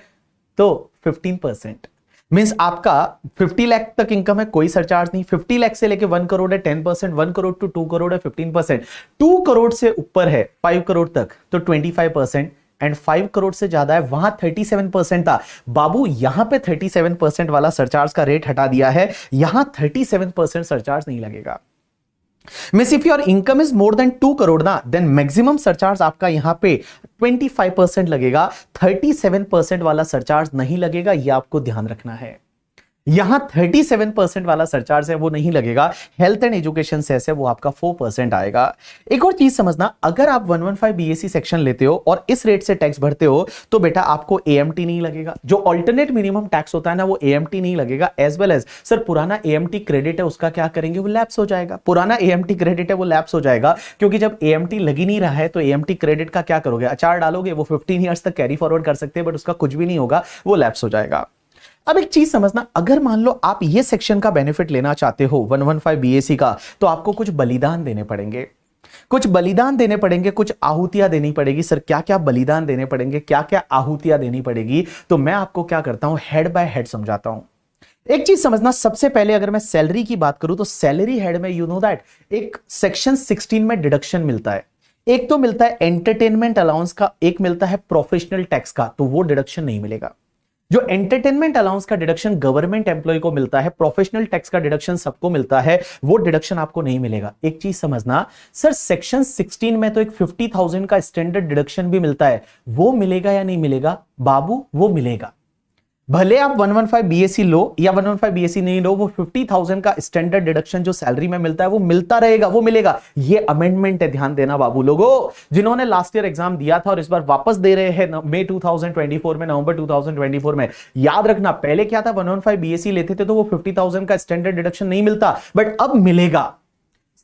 तो 15%। मींस आपका 50 लाख तक इनकम है कोई सरचार्ज नहीं, 50 लाख से लेके 1 करोड़ है 10%, 1 करोड़ टू 2 करोड़ है 15%, 2 करोड़ से ऊपर है 5 करोड़ तक तो 25%, एंड 5 करोड़ से ज्यादा है वहां 37% था। बाबू यहां पे 37% वाला सरचार्ज का रेट हटा दिया है, यहां 37% सरचार्ज नहीं लगेगा। Means if your income is more than 2 crore ना, देन मैक्सिमम सरचार्ज आपका यहां पे 25% लगेगा, 37% वाला सरचार्ज नहीं लगेगा। यह आपको ध्यान रखना है। यहां 37% वाला सरचार्ज है वो नहीं लगेगा, हेल्थ एंड एजुकेशन सेस है वो आपका 4% आएगा। एक और चीज समझना, अगर आप 115 बीएससी सेक्शन लेते हो और इस रेट से टैक्स भरते हो तो बेटा आपको एएमटी नहीं लगेगा। जो अल्टरनेट मिनिमम टैक्स होता है ना वो एएमटी नहीं लगेगा। एज वेल एज सर पुराना एएमटी क्रेडिट है उसका क्या करेंगे, वो लैप्स हो जाएगा। पुराना एएमटी क्रेडिट है वो लैप्स हो जाएगा, क्योंकि जब एएमटी लग ही नहीं रहा है तो एएमटी क्रेडिट का क्या करोगे? अचार डालोगे, वो 15 ईयर्स तक कैरी फॉरवर्ड कर सकते हैं बट उसका कुछ भी नहीं होगा, वो लैप्स हो जाएगा। अब एक चीज समझना, अगर मान लो आप ये सेक्शन का बेनिफिट लेना चाहते हो 115 बीएससी का, तो आपको कुछ बलिदान देने पड़ेंगे, कुछ बलिदान देने पड़ेंगे, कुछ आहूतियां देनी पड़ेगी। सर क्या क्या बलिदान देने पड़ेंगे, क्या क्या आहूतियां देनी पड़ेगी? तो मैं आपको क्या करता हूं, हेड बाय हेड समझाता हूं। एक चीज समझना, सबसे पहले अगर मैं सैलरी की बात करूं तो सैलरी हेड में यू नो दैट एक सेक्शन 16 में डिडक्शन मिलता है। एक तो मिलता है एंटरटेनमेंट अलाउंस का, एक मिलता है प्रोफेशनल टैक्स का, तो वो डिडक्शन नहीं मिलेगा। जो एंटरटेनमेंट अलाउंस का डिडक्शन गवर्नमेंट एम्प्लॉय को मिलता है, प्रोफेशनल टैक्स का डिडक्शन सबको मिलता है, वो डिडक्शन आपको नहीं मिलेगा। एक चीज समझना सर, सेक्शन 16 में तो एक 50,000 का स्टैंडर्ड डिडक्शन भी मिलता है, वो मिलेगा या नहीं मिलेगा? बाबू वो मिलेगा। भले आप 115 बीएससी लो या 115 बीएससी नहीं लो, वो 50,000 का स्टैंडर्ड डिडक्शन जो सैलरी में मिलता है वो मिलता रहेगा, वो मिलेगा। ये अमेंडमेंट है, ध्यान देना बाबू लोगों, जिन्होंने लास्ट ईयर एग्जाम दिया था और इस बार वापस दे रहे हैं मई 2024 में, नवंबर 2024 में। याद रखना पहले क्या था, 115 बीएससी लेते थे तो वो 50,000 का स्टैंडर्ड डिडक्शन नहीं मिलता, बट अब मिलेगा।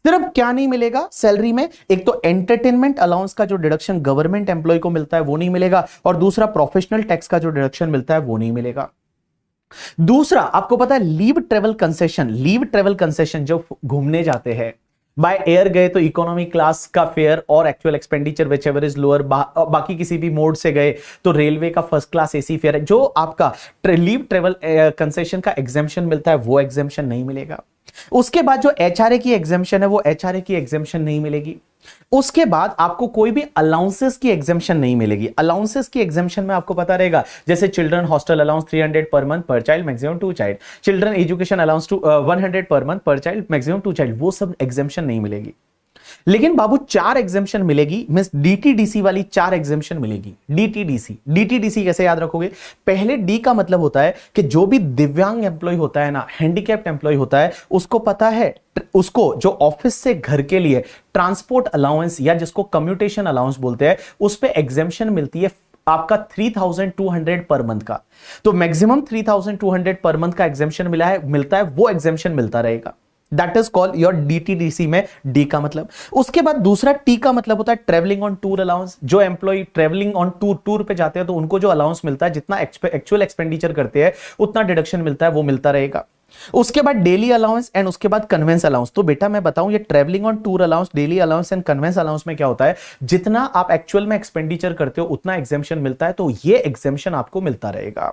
सिर्फ क्या नहीं मिलेगा सैलरी में, एक तो एंटरटेनमेंट अलाउंस का जो डिडक्शन गवर्नमेंट एम्प्लॉय को मिलता है वो नहीं मिलेगा, और दूसरा प्रोफेशनल टैक्स का जो डिडक्शन मिलता है वो नहीं मिलेगा। दूसरा आपको पता है leave travel concession, leave travel concession जो घूमने जाते हैं बाय एयर गए तो इकोनॉमी क्लास का फेयर और actual expenditure which ever is lower, बाकी किसी भी मोड से गए तो रेलवे का फर्स्ट क्लास एसी फेयर है, जो आपका लीव ट्रेवल कंसेशन का एग्जेम्पशन मिलता है वो एग्जेम्पशन नहीं मिलेगा। उसके बाद जो एचआरए की एग्जेम्पशन है वो एचआरए की एग्जेम्पशन नहीं मिलेगी। उसके बाद आपको कोई भी अलाउंसेस की एग्जेम्पशन नहीं मिलेगी। अलाउंसेस की एग्जेम्पशन में आपको पता रहेगा, जैसे children hostel allowance 300 per month पर child, maximum 2 child, children education allowance 100 per month पर चाइल्ड, मैक्सिमम 2 चाइल्ड, वो सब एग्जेम्पशन नहीं मिलेगी। लेकिन बाबू 4 एग्जेम्पशन मिलेगी, मींस डीटीडीसी वाली 4 एग्जेम्पशन मिलेगी। डीटीडीसी कैसे याद रखोगे? पहले डी का मतलब होता है कि जो भी दिव्यांग एम्प्लॉय होता है ना, हैंडीकैप्ड एम्प्लॉय होता है, उसको पता है, उसको जो ऑफिस से घर के लिए ट्रांसपोर्ट अलाउंस या जिसको कम्यूटेशन अलाउंस बोलते हैं, उस पे एग्जेम्पशन मिलती है आपका 3200 पर मंथ का। तो मैक्सिमम 3200 पर मंथ का एग्जेम्पशन मिलता है, वो एग्जेम्पशन मिलता रहेगा। That is called your DTDC में डी का मतलब। उसके बाद दूसरा टी का मतलब होता है ट्रेवलिंग ऑन टूर अलाउंस। जो एम्प्लॉय ट्रेवलिंग ऑन टूर पे जाते हैं तो उनको जो अलाउंस मिलता है, जितना एक्चुअल एक्सपेंडिचर करते हैं उतना डिडक्शन मिलता है, वो मिलता रहेगा। उसके बाद डेली अलाउंस एंड उसके बाद कन्वेंस अलाउंस। तो बेटा मैं बताऊं, ये travelling on tour allowance, daily allowance and convince allowance में क्या होता है, जितना आप एक्चुअल में एक्सपेंडिचर करते हो उतना एग्जेम्पशन मिलता है, तो ये एग्जेम्पशन आपको मिलता रहेगा।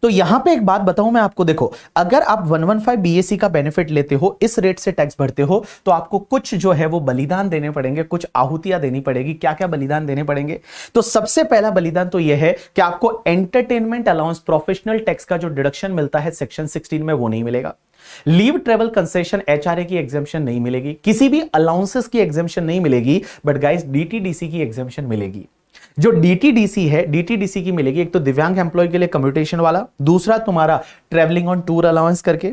तो यहां पे एक बात बताऊं मैं आपको, देखो अगर आप 115 बीएससी का बेनिफिट लेते हो, इस रेट से टैक्स भरते हो, तो आपको कुछ जो है वो बलिदान देने पड़ेंगे, कुछ आहुतियां देनी पड़ेगी। क्या क्या बलिदान देने पड़ेंगे? तो सबसे पहला बलिदान तो यह है कि आपको एंटरटेनमेंट अलाउंस, प्रोफेशनल टैक्स का जो डिडक्शन मिलता है सेक्शन 16 में, वो नहीं मिलेगा। लीव ट्रेवल कंसेशन, एचआरए की एग्जेम्पशन नहीं मिलेगी, किसी भी अलाउंसेस की एग्जेम्पशन नहीं मिलेगी, बट गाइस डीटीडीसी की एग्जेम्पशन मिलेगी। जो डीटीडीसी है, डीटीडीसी की मिलेगी एक तो दिव्यांग एम्प्लॉय के लिए कम्यूटेशन वाला, दूसरा तुम्हारा ट्रेवलिंग ऑन टूर अलाउंस करके,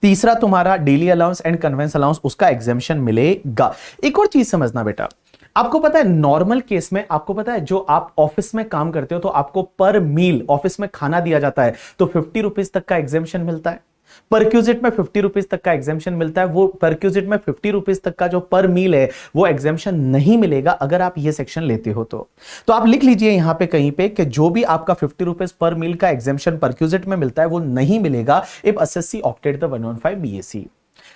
तीसरा तुम्हारा daily allowance and convince allowance, उसका एग्जेम्पशन मिलेगा। एक और चीज समझना बेटा, आपको पता है नॉर्मल केस में, आपको पता है जो आप ऑफिस में काम करते हो तो आपको पर मील ऑफिस में खाना दिया जाता है, तो 50 रुपीज तक का एग्जेम्पशन मिलता है। परक्यूजिट में 50 रुपीज तक का एग्जेम्पशन मिलता है। वो परक्यूजिट में 50 रुपीज तक का जो पर मील है वो एग्जेम्पशन नहीं मिलेगा अगर आप ये सेक्शन लेते हो। तो आप लिख लीजिए यहां पे कहीं पे कि जो भी आपका 50 रुपीज पर मील का एग्जेम्पशन परक्यूजिट में मिलता है वो नहीं मिलेगा if SSC opted the 115 BSc.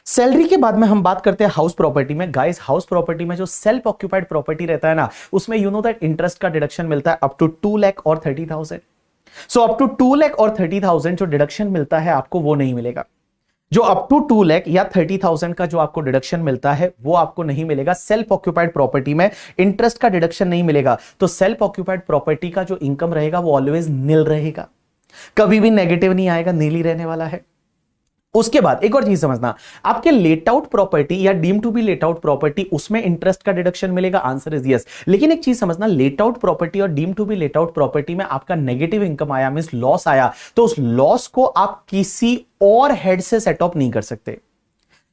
Salary के बाद में हम बात करते हैं हाउस प्रॉपर्टी में। गाइस हाउस प्रॉपर्टी में जो सेल्फ ऑक्यूपाइड प्रॉपर्टी रहता है ना, उसमें यू नो दैट इंटरेस्ट का डिडक्शन मिलता है अप टू 2 लाख और 30,000। सो अप टू 2 लाख और 30,000 जो डिडक्शन मिलता है आपको, वो नहीं मिलेगा। जो अप टू 2 लाख या 30,000 का जो आपको डिडक्शन मिलता है वो आपको नहीं मिलेगा। सेल्फ ऑक्यूपाइड प्रॉपर्टी में इंटरेस्ट का डिडक्शन नहीं मिलेगा, तो सेल्फ ऑक्यूपाइड प्रॉपर्टी का जो इनकम रहेगा वो ऑलवेज नील रहेगा, कभी भी नेगेटिव नहीं आएगा, नील ही रहने वाला है। उसके बाद एक और चीज समझना, आपके लेट आउट प्रॉपर्टी या deem to be let out property, उसमें इंटरेस्ट का डिडक्शन मिलेगा, आंसर इज यस। लेकिन एक चीज समझना, लेट आउट प्रॉपर्टी और deem to be let out property में आपका नेगेटिव इनकम आया, मींस लॉस आया, तो उस लॉस को आप किसी और हेड से सेट ऑफ नहीं कर सकते।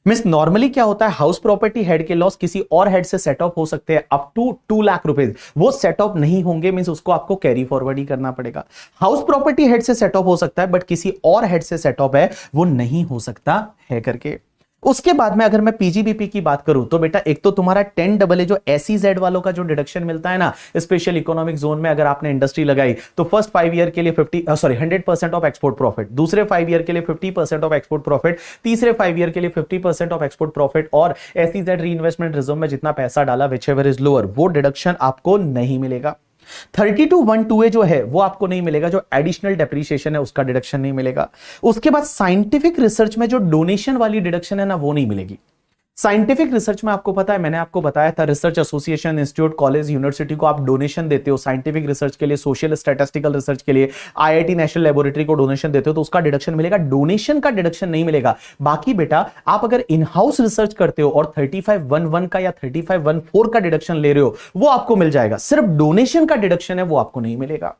मींस नॉर्मली क्या होता है, हाउस प्रॉपर्टी हेड के लॉस किसी और हेड से सेट ऑफ हो सकते हैं अप टू 2 लाख रुपए, वो सेट ऑफ नहीं होंगे, मींस उसको आपको कैरी फॉरवर्ड ही करना पड़ेगा। हाउस प्रॉपर्टी हेड से सेट ऑफ हो सकता है बट किसी और हेड से सेट ऑफ है वो नहीं हो सकता है करके। उसके बाद में अगर मैं पीजीबीपी की बात करूं तो बेटा एक तो तुम्हारा 10AA जो एसईजेड वालों का जो डिडक्शन मिलता है ना, स्पेशल इकोनॉमिक जोन में अगर आपने इंडस्ट्री लगाई तो फर्स्ट 5 ईयर के लिए 100% ऑफ एक्सपोर्ट प्रॉफिट, दूसरे 5 ईयर के लिए 50% ऑफ एक्सपोर्ट प्रॉफिट, तीसरे 5 ईयर के लिए 50% ऑफ एक्सपोर्ट प्रॉफिट, और एसईजेड री इन्वेस्टमेंट रिजर्व में जितना पैसा डाला विचएवर इज लोअर, वो डिडक्शन आपको नहीं मिलेगा। 32(1)(2)A जो है वो आपको नहीं मिलेगा, जो एडिशनल डेप्रिसिएशन है उसका डिडक्शन नहीं मिलेगा। उसके बाद साइंटिफिक रिसर्च में जो डोनेशन वाली डिडक्शन है ना, वो नहीं मिलेगी। साइंटिफिक रिसर्च में आपको पता है, मैंने आपको बताया था, research association, institute, college, university को आप डोनेशन देते हो साइंटिफिक रिसर्च के लिए, सोशल स्टैटिस्टिकल रिसर्च के लिए, आईआईटी नेशनल लेबोरेटरी को डोनेशन देते हो तो उसका डिडक्शन मिलेगा, डोनेशन का डिडक्शन नहीं मिलेगा। बाकी बेटा आप अगर इन हाउस रिसर्च करते हो और 35(1)(1) का या 35(1)(4) का डिडक्शन ले रहे हो वो आपको मिल जाएगा, सिर्फ डोनेशन का डिडक्शन है वो आपको नहीं मिलेगा।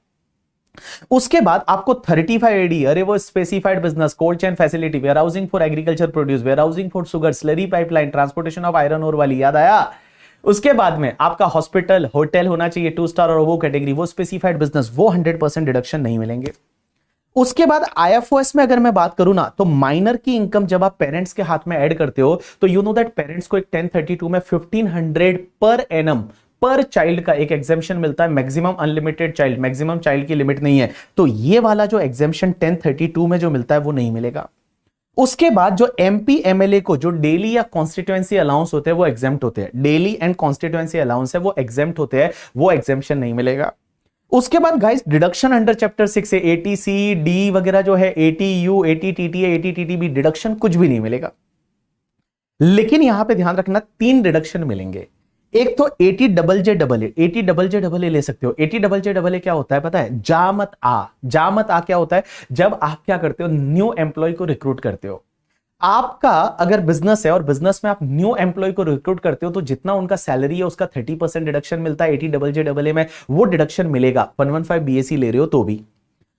उसके बाद आपको 35AD, अरे वो specified business, cold chain facility, warehousing for agriculture produce, warehousing for sugar, slurry pipeline, transportation of iron ore वाली, याद आया। उसके बाद में आपका हॉस्पिटल, होटल होना चाहिए 2 स्टार और वो कैटेगरी, वो स्पेसिफाइड बिजनेस, वो 100% डिडक्शन नहीं मिलेंगे। उसके बाद आईएफओएस में अगर मैं बात करूं ना, तो माइनर की इनकम जब आप पेरेंट्स के हाथ में ऐड करते हो तो यू नो दैट पेरेंट्स को एक 1032 में 1500 पर एनम पर चाइल्ड का एक एग्जेम्पशन मिलता है, maximum unlimited child, maximum child की लिमिट नहीं है, तो ये वाला जो एग्जेम्पशन 1032 में जो मिलता है वो नहीं मिलेगा। उसके बाद जो एमपी एमएलए को जो डेली या कॉन्स्टिट्यूएंसी अलाउंस होते हैं वो एग्जेम्प्ट होते हैं, डेली एंड कॉन्स्टिट्यूएंसी अलाउंस है वो एग्जेम्प्ट होते हैं, वो एग्जेम्पशन नहीं मिलेगा। उसके बाद गाइस डिडक्शन अंडर चैप्टर 6 है, एटीसी डी वगैरह जो है, एटीयू, एटीटीटीए, एटीटीटीबी, डिडक्शन कुछ भी नहीं मिलेगा। लेकिन यहां पे ध्यान रखना 3 डिडक्शन मिलेंगे। एक तो 80JJAA, 80JJAA ले सकते हो। 80JJAA क्या होता है पता है, जा मत आ क्या होता है, जब आप क्या करते हो, न्यू एम्प्लॉय को रिक्रूट करते हो, आपका अगर बिजनेस है और बिजनेस में आप न्यू एम्प्लॉय को रिक्रूट करते हो तो जितना उनका सैलरी है उसका 30% डिडक्शन मिलता है 80JJAA में, वो डिडक्शन मिलेगा 115 बीएससी ले रहे हो तो भी।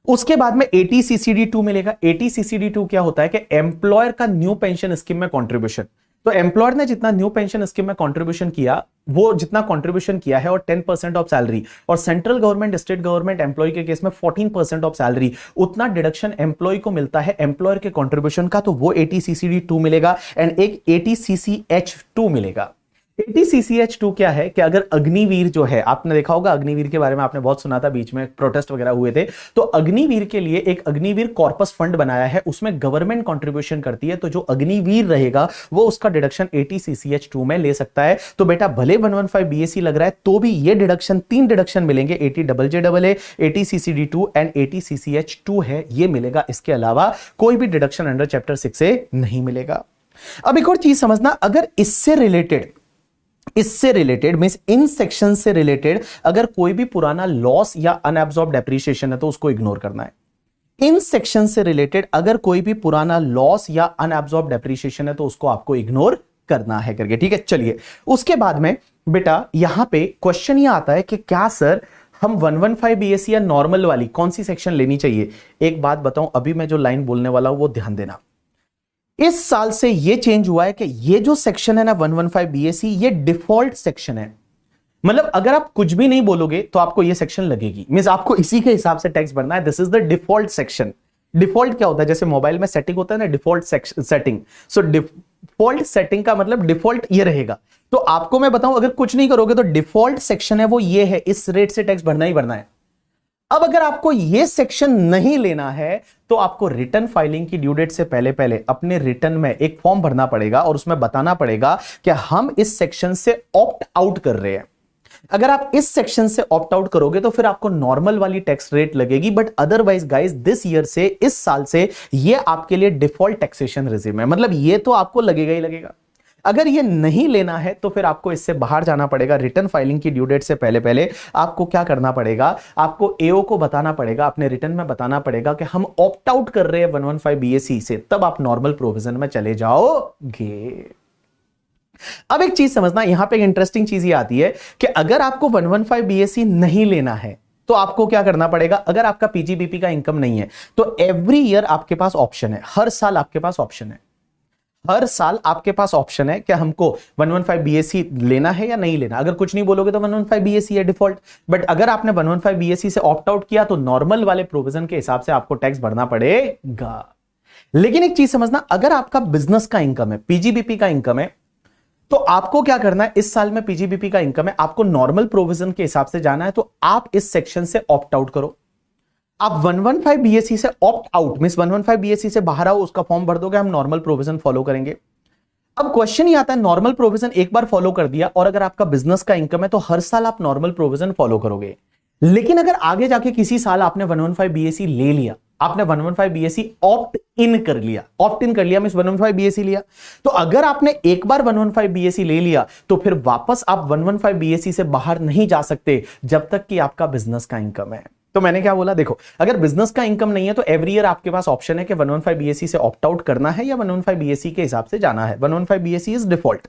उसके बाद में 80CCD2 मिलेगा। 80CCD2 क्या होता है कि एम्प्लॉयर का न्यू पेंशन स्कीम में कंट्रीब्यूशन, तो एम्प्लॉयर ने जितना न्यू पेंशन स्कीम में कंट्रीब्यूशन किया, वो जितना कंट्रीब्यूशन किया है और 10% ऑफ सैलरी, और central government state government employee के केस में 14% ऑफ सैलरी, उतना डिडक्शन एम्प्लॉय को मिलता है एम्प्लॉयर के कंट्रीब्यूशन का, तो वो 80CCD2 मिलेगा एंड एक 80CCH2 मिलेगा। 80CCH2 क्या है कि अगर अग्निवीर जो है, आपने देखा होगा अग्निवीर के बारे में, आपने बहुत सुना था, बीच में प्रोटेस्ट वगैरह हुए थे, तो अग्निवीर के लिए एक अग्निवीर कॉर्पस फंड बनाया है, उसमें गवर्नमेंट कंट्रीब्यूशन करती है, तो जो अग्निवीर रहेगा वो उसका डिडक्शन 80CCH2 में ले सकता है। तो बेटा भले 115 बीएससी लग रहा है तो भी ये डिडक्शन, 3 डिडक्शन मिलेंगे, 80JJAA, 80CCD2 एंड 80CCH2 है, ये मिलेगा। इसके अलावा कोई भी डिडक्शन अंडर चैप्टर 6 से नहीं मिलेगा। अब एक और चीज समझना, अगर इससे रिलेटेड मींस इन सेक्शन से रिलेटेड अगर कोई भी पुराना लॉस या अनएब्सॉर्ब डेप्रिसिएशन है तो उसको इग्नोर करना है। इन सेक्शन से रिलेटेड अगर कोई भी पुराना लॉस या अनएब्सॉर्ब डेप्रिसिएशन है तो उसको आपको इग्नोर करना है करके, ठीक है। चलिए उसके बाद में बेटा यहां पे क्वेश्चन ये आता है कि क्या सर हम 115 बीएससी या नॉर्मल वाली कौन सी सेक्शन लेनी चाहिए। एक बात बताऊं, अभी मैं जो लाइन बोलने वाला हूं वो ध्यान देना। इस साल से ये चेंज हुआ है कि ये जो सेक्शन है ना 115 बीएससी, ये डिफॉल्ट सेक्शन है। मतलब अगर आप कुछ भी नहीं बोलोगे तो आपको ये सेक्शन लगेगी, मींस आपको इसी के हिसाब से टैक्स भरना है। This is the default section. Default क्या होता है, जैसे मोबाइल में सेटिंग होता है ना, डिफॉल्ट सेटिंग। सो डिफॉल्ट सेटिंग का मतलब डिफॉल्ट ये रहेगा। तो आपको मैं बताऊं, अगर कुछ नहीं करोगे तो डिफॉल्ट सेक्शन है वो ये है, इस रेट से टैक्स भरना ही भरना है। अब अगर आपको यह सेक्शन नहीं लेना है तो आपको रिटर्न फाइलिंग की ड्यू डेट से पहले पहले अपने रिटर्न में एक फॉर्म भरना पड़ेगा और उसमें बताना पड़ेगा कि हम इस सेक्शन से ऑप्ट आउट कर रहे हैं। अगर आप इस सेक्शन से ऑप्ट आउट करोगे तो फिर आपको नॉर्मल वाली टैक्स रेट लगेगी, but otherwise guys this year से, इस साल से ये आपके लिए डिफॉल्ट टैक्सेशन रेजिम है। मतलब ये तो आपको लगेगा ही लगेगा। अगर ये नहीं लेना है तो फिर आपको इससे बाहर जाना पड़ेगा। रिटर्न फाइलिंग की ड्यू डेट से पहले पहले आपको क्या करना पड़ेगा, आपको एओ को बताना पड़ेगा, अपने रिटर्न में बताना पड़ेगा कि हम ऑप्ट आउट कर रहे हैं 115 बीएससी से, तब आप नॉर्मल प्रोविजन में चले जाओगे। अब एक चीज समझना, यहां पे एक इंटरेस्टिंग चीज ये आती है कि अगर आपको 115 बीएससी नहीं लेना है तो आपको क्या करना पड़ेगा। अगर आपका पीजीबीपी का इनकम नहीं है तो एवरी ईयर आपके पास ऑप्शन है, हर साल आपके पास ऑप्शन है, हर साल आपके पास ऑप्शन है कि हमको 115 बीएससी लेना है या नहीं लेना। अगर कुछ नहीं बोलोगे तो 115 बीएससी है डिफॉल्ट, बट अगर आपने 115 बीएससी से ऑप्ट आउट किया तो नॉर्मल वाले प्रोविजन के हिसाब से आपको टैक्स भरना पड़ेगा। लेकिन एक चीज समझना, अगर आपका बिजनेस का इनकम है, पीजीबीपी का इनकम है, तो आपको क्या करना है, इस साल में पीजीबीपी का इनकम है, आपको नॉर्मल प्रोविजन के हिसाब से जाना है, तो आप इस सेक्शन से ऑप्ट आउट करो। आप 115 बीएससी से ऑप्ट आउट मींस 115 बीएससी से बाहर आओ, उसका फॉर्म भर दोगे, हम नॉर्मल प्रोविजन फॉलो करेंगे। अब क्वेश्चन ही आता है, नॉर्मल प्रोविजन एक बार फॉलो कर दिया और अगर आपका बिजनेस का इनकम है तो हर साल आप नॉर्मल प्रोविजन फॉलो करोगे। लेकिन अगर आगे जाके किसी साल आपने 115 बीएससी ले लिया, आपने 115 बीएससी ऑप्ट इन कर लिया, ऑप्ट इन कर लिया मींस 115 बीएससी लिया, तो अगर आपने एक बार 115 बीएससी ले लिया तो फिर वापस आप 115 बीएससी से बाहर नहीं जा सकते जब तक कि आपका बिजनेस का इनकम है। तो मैंने क्या बोला, देखो अगर बिजनेस का इनकम नहीं है तो एवरी ईयर आपके पास ऑप्शन है कि 115 बीएससी से ऑप्ट आउट करना है या 115 बीएससी के हिसाब से जाना है। 115 BSc is default,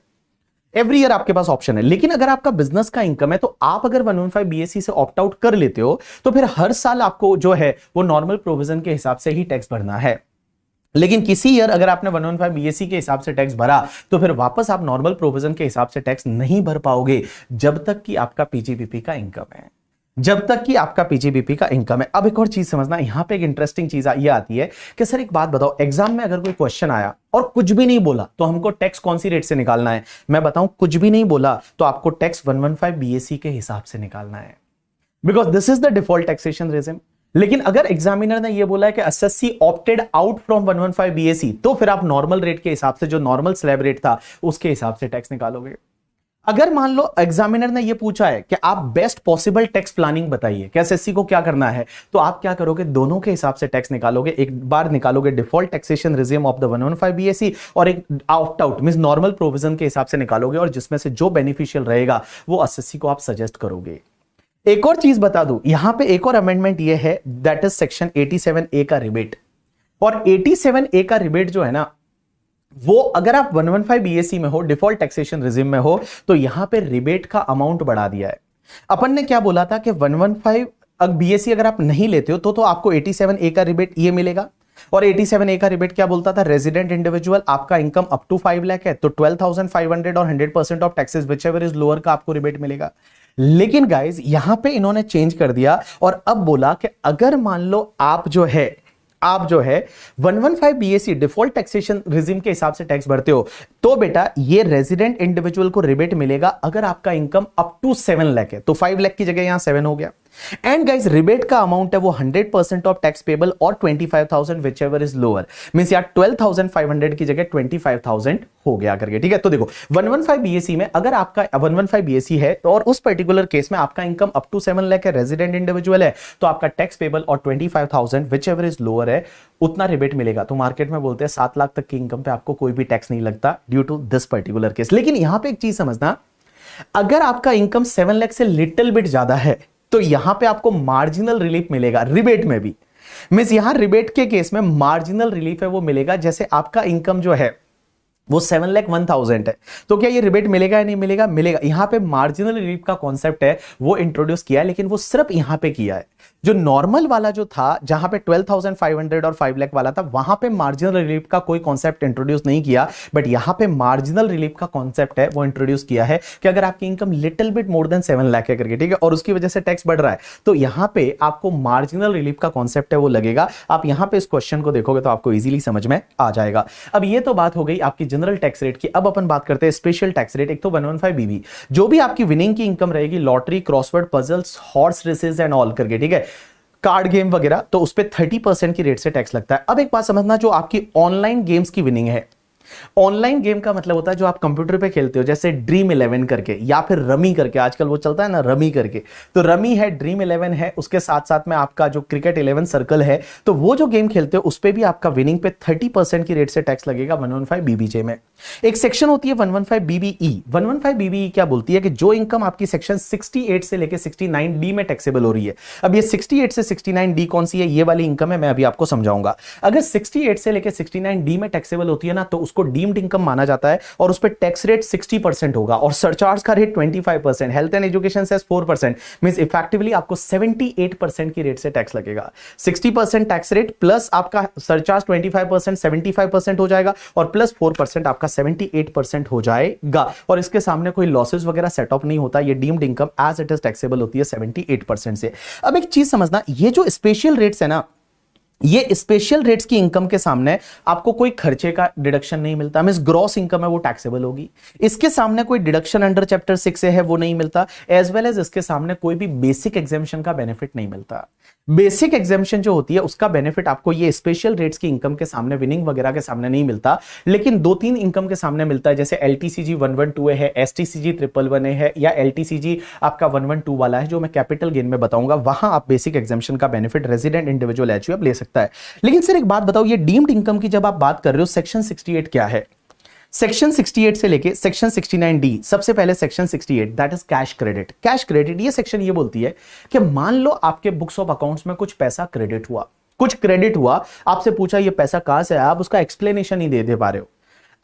every year आपके पास ऑप्शन है। लेकिन अगर आपका बिजनेस का इनकम है तो आप अगर 115 बीएससी से ऑप्ट आउट कर लेते हो तो फिर हर साल आपको जो है वो नॉर्मल प्रोविजन के हिसाब से ही टैक्स भरना है। लेकिन किसी ईयर अगर आपने 115 बीएससी के हिसाब से टैक्स भरा तो फिर वापस आप नॉर्मल प्रोविजन के हिसाब से टैक्स नहीं भर पाओगे जब तक कि आपका पीजीबीपी का इनकम है, जब तक कि आपका पीजीबीपी का इनकम है। अब एक और चीज समझना, यहां पे एक इंटरेस्टिंग चीज ये आती है कि सर एक बात बताओ, एग्जाम में अगर कोई क्वेश्चन आया और कुछ भी नहीं बोला तो हमको टैक्स कौन सी रेट से निकालना है। मैं बताऊं, कुछ भी नहीं बोला तो आपको टैक्स 115 बीएससी के हिसाब से निकालना है, because this is the default taxation regime. लेकिन अगर एग्जामिनर ने यह बोला है कि SSC opted out from 115 BSc, तो फिर आप नॉर्मल रेट के हिसाब से, जो नॉर्मल स्लैब रेट था उसके हिसाब से टैक्स निकालोगे। अगर मान लो एग्जामिनर ने यह पूछा है कि आप बेस्ट पॉसिबल टैक्स प्लानिंग बताइए कि एसएससी को क्या करना है, तो आप क्या करोगे, दोनों के हिसाब से टैक्स निकालोगे। एक बार निकालोगे default taxation regime of the 115 BSc और एक opt out means normal provision के हिसाब से निकालोगे, और जिसमें से जो बेनिफिशियल रहेगा वो एसएससी को आप सजेस्ट करोगे। एक और चीज बता दूं, यहां पे एक और अमेंडमेंट ये है, दैट इज सेक्शन 87A का रिबेट। और 87A का रिबेट जो है ना, वो अगर आप 115 बीएसई में हो, डिफॉल्ट टैक्सेशन रिजिम में हो, तो यहां पे रिबेट का अमाउंट बढ़ा दिया है। अपन ने क्या बोला था कि 115 अब बीएसई अगर आप नहीं लेते हो तो आपको 87A का रिबेट ये मिलेगा। और 87A का रिबेट क्या बोलता था, रेजिडेंट इंडिविजुअल आपका इनकम अप टू 5 लाख है तो 12,500 और 100% of taxes whichever is lower का आपको रिबेट मिलेगा। लेकिन गाइस यहां पे इन्होंने चेंज कर दिया और अब बोला कि अगर मान लो आप जो है 115 बीएसई डिफॉल्ट टैक्सेशन रिजिम के हिसाब से टैक्स भरते हो तो बेटा ये रेजिडेंट इंडिविजुअल को रिबेट मिलेगा अगर आपका इनकम अप टू 7 लाख है, तो 5 लाख की जगह यहां 7 हो गया। एंड गाइस रिबेट का अमाउंट है वो 100% ऑफ टैक्स पेबल और 25,000 व्हिचएवर इज लोअर, मींस यार 12,500 की जगह 25,000 हो गया करके, ठीक है। तो देखो 115 बीएसई में अगर आपका 115 बीएसई है तो और उस पर्टिकुलर केस में आपका इनकम अप टू 7 लाख है, रेजिडेंट इंडिविजुअल है, तो आपका टैक्स पेबल और 25,000 व्हिचएवर इज लोअर है उतना रिबेट मिलेगा। तो मार्केट में बोलते हैं 7 लाख तक की इनकम पे आपको कोई भी टैक्स नहीं लगता due to this particular case. लेकिन यहां पे एक चीज समझना, अगर आपका इनकम 7 लाख से लिटिल बिट ज्यादा है तो यहां पे आपको मार्जिनल रिलीफ मिलेगा रिबेट में भी। मींस यहां रिबेट के केस में मार्जिनल रिलीफ है वो मिलेगा, जैसे आपका इनकम जो है वो 7,01,000 है तो क्या ये रिबेट मिलेगा या नहीं मिलेगा, मिलेगा। यहां पे मार्जिनल रिलीफ का कॉन्सेप्ट है वो इंट्रोड्यूस किया है, लेकिन वो सिर्फ यहां पे किया है। जो नॉर्मल वाला जो था जहां पे 12,500 और 5 लाख वाला था वहां पे मार्जिनल रिलीफ का कोई कॉन्सेप्ट इंट्रोड्यूस नहीं किया, बट यहां पे मार्जिनल रिलीफ का कॉन्सेप्ट है वो इंट्रोड्यूस किया है कि अगर आपकी income little bit more then 7 lakh है करके, ठीक है, और उसकी वजह से टैक्स बढ़ रहा है तो यहां पे आपको मार्जिनल रिलीफ का कॉन्सेप्ट है वो लगेगा। आप यहां पे इस क्वेश्चन को देखोगे तो आपको इजीली समझ में आ जाएगा। अब ये तो बात हो गई आपकी जनरल टैक्स रेट की। अब अपन बात करते हैं स्पेशल टैक्स रेट। एक तो 115 बीबी, जो भी आपकी विनिंग की इनकम रहेगी, lottery, crossword puzzles, horse races and all करके, ठीक है, कार्ड गेम वगैरह, तो उस पे 30% की रेट से टैक्स लगता है। अब एक बात समझना, जो आपकी ऑनलाइन गेम्स की विनिंग है, ऑनलाइन गेम का मतलब होता है जो आप कंप्यूटर पे खेलते हो, जैसे ड्रीम 11 करके या फिर रमी करके, आजकल वो चलता है ना रमी करके, तो रमी है, ड्रीम 11 है, उसके साथ साथ में आपका जो क्रिकेट 11 सर्कल है, तो वो जो गेम खेलते हो उस पे भी आपका विनिंग पे 30% की रेट से टैक्स लगेगा 115 बीबीजे में। एक सेक्शन होती है 115 बीबीई। 115 बीबीई क्या बोलती है कि जो इनकम आपकी सेक्शन 68 से लेकर 69D में टैक्सेबल हो रही है। अब ये 68 से 69D कौन सी है, ये वाली इनकम है, मैं अभी आपको समझाऊंगा। अगर 68 से लेकर 69D में टैक्सेबल होती है ना तो उसको डीम्ड इनकम माना जाता है और उस पर टैक्स रेट 60% होगा और सरचार्ज का rate 25%, health and education cess 4%, means effectively आपको 78% की रेट से टैक्स लगेगा। 60% टैक्स रेट प्लस आपका सरचार्ज 25% 75% हो जाएगा और प्लस 4% आपका 78% हो जाएगा। और इसके सामने कोई लॉसेस वगैरह सेट ऑफ नहीं होता, ये deemed income as it is taxable होती है 78% से। अब एक चीज समझना, ये जो स्पेशल रेट्स है ना, ये स्पेशल रेट्स की इनकम के सामने आपको कोई खर्चे का डिडक्शन नहीं मिलता, मींस ग्रॉस इनकम है वो टैक्सेबल होगी। इसके सामने कोई डिडक्शन अंडर चैप्टर 6 से है वो नहीं मिलता, एज वेल एज इसके सामने कोई भी बेसिक एग्जेम्पशन का बेनिफिट नहीं मिलता। बेसिक एग्जेम्पशन जो होती है उसका बेनिफिट आपको ये स्पेशल रेट्स की इनकम के सामने, विनिंग वगैरह के सामने नहीं मिलता, लेकिन 2-3 इनकम के सामने मिलता है, जैसे LTCG 112 है, STCG 111 है, या LTCG आपका 112 वाला है जो मैं कैपिटल गेन में बताऊंगा, वहां आप बेसिक एग्जेम्पशन का बेनिफिट रेजिडेंट इंडिविजुअल एचयूएफ ले सकता है। लेकिन सर एक बात बताओ, ये डीम्ड इनकम की जब आप बात कर रहे हो, सेक्शन 68 क्या है? सेक्शन 68 से लेके सेक्शन 69D, सबसे पहले section 68 that is cash credit. Cash credit ये सेक्शन ये बोलती है कि मान लो आपके बुक्स ऑफ अकाउंट्स में कुछ पैसा क्रेडिट हुआ, कुछ क्रेडिट हुआ, आपसे पूछा ये पैसा कहां से आया, आप उसका एक्सप्लेनेशन नहीं दे पा रहे हो,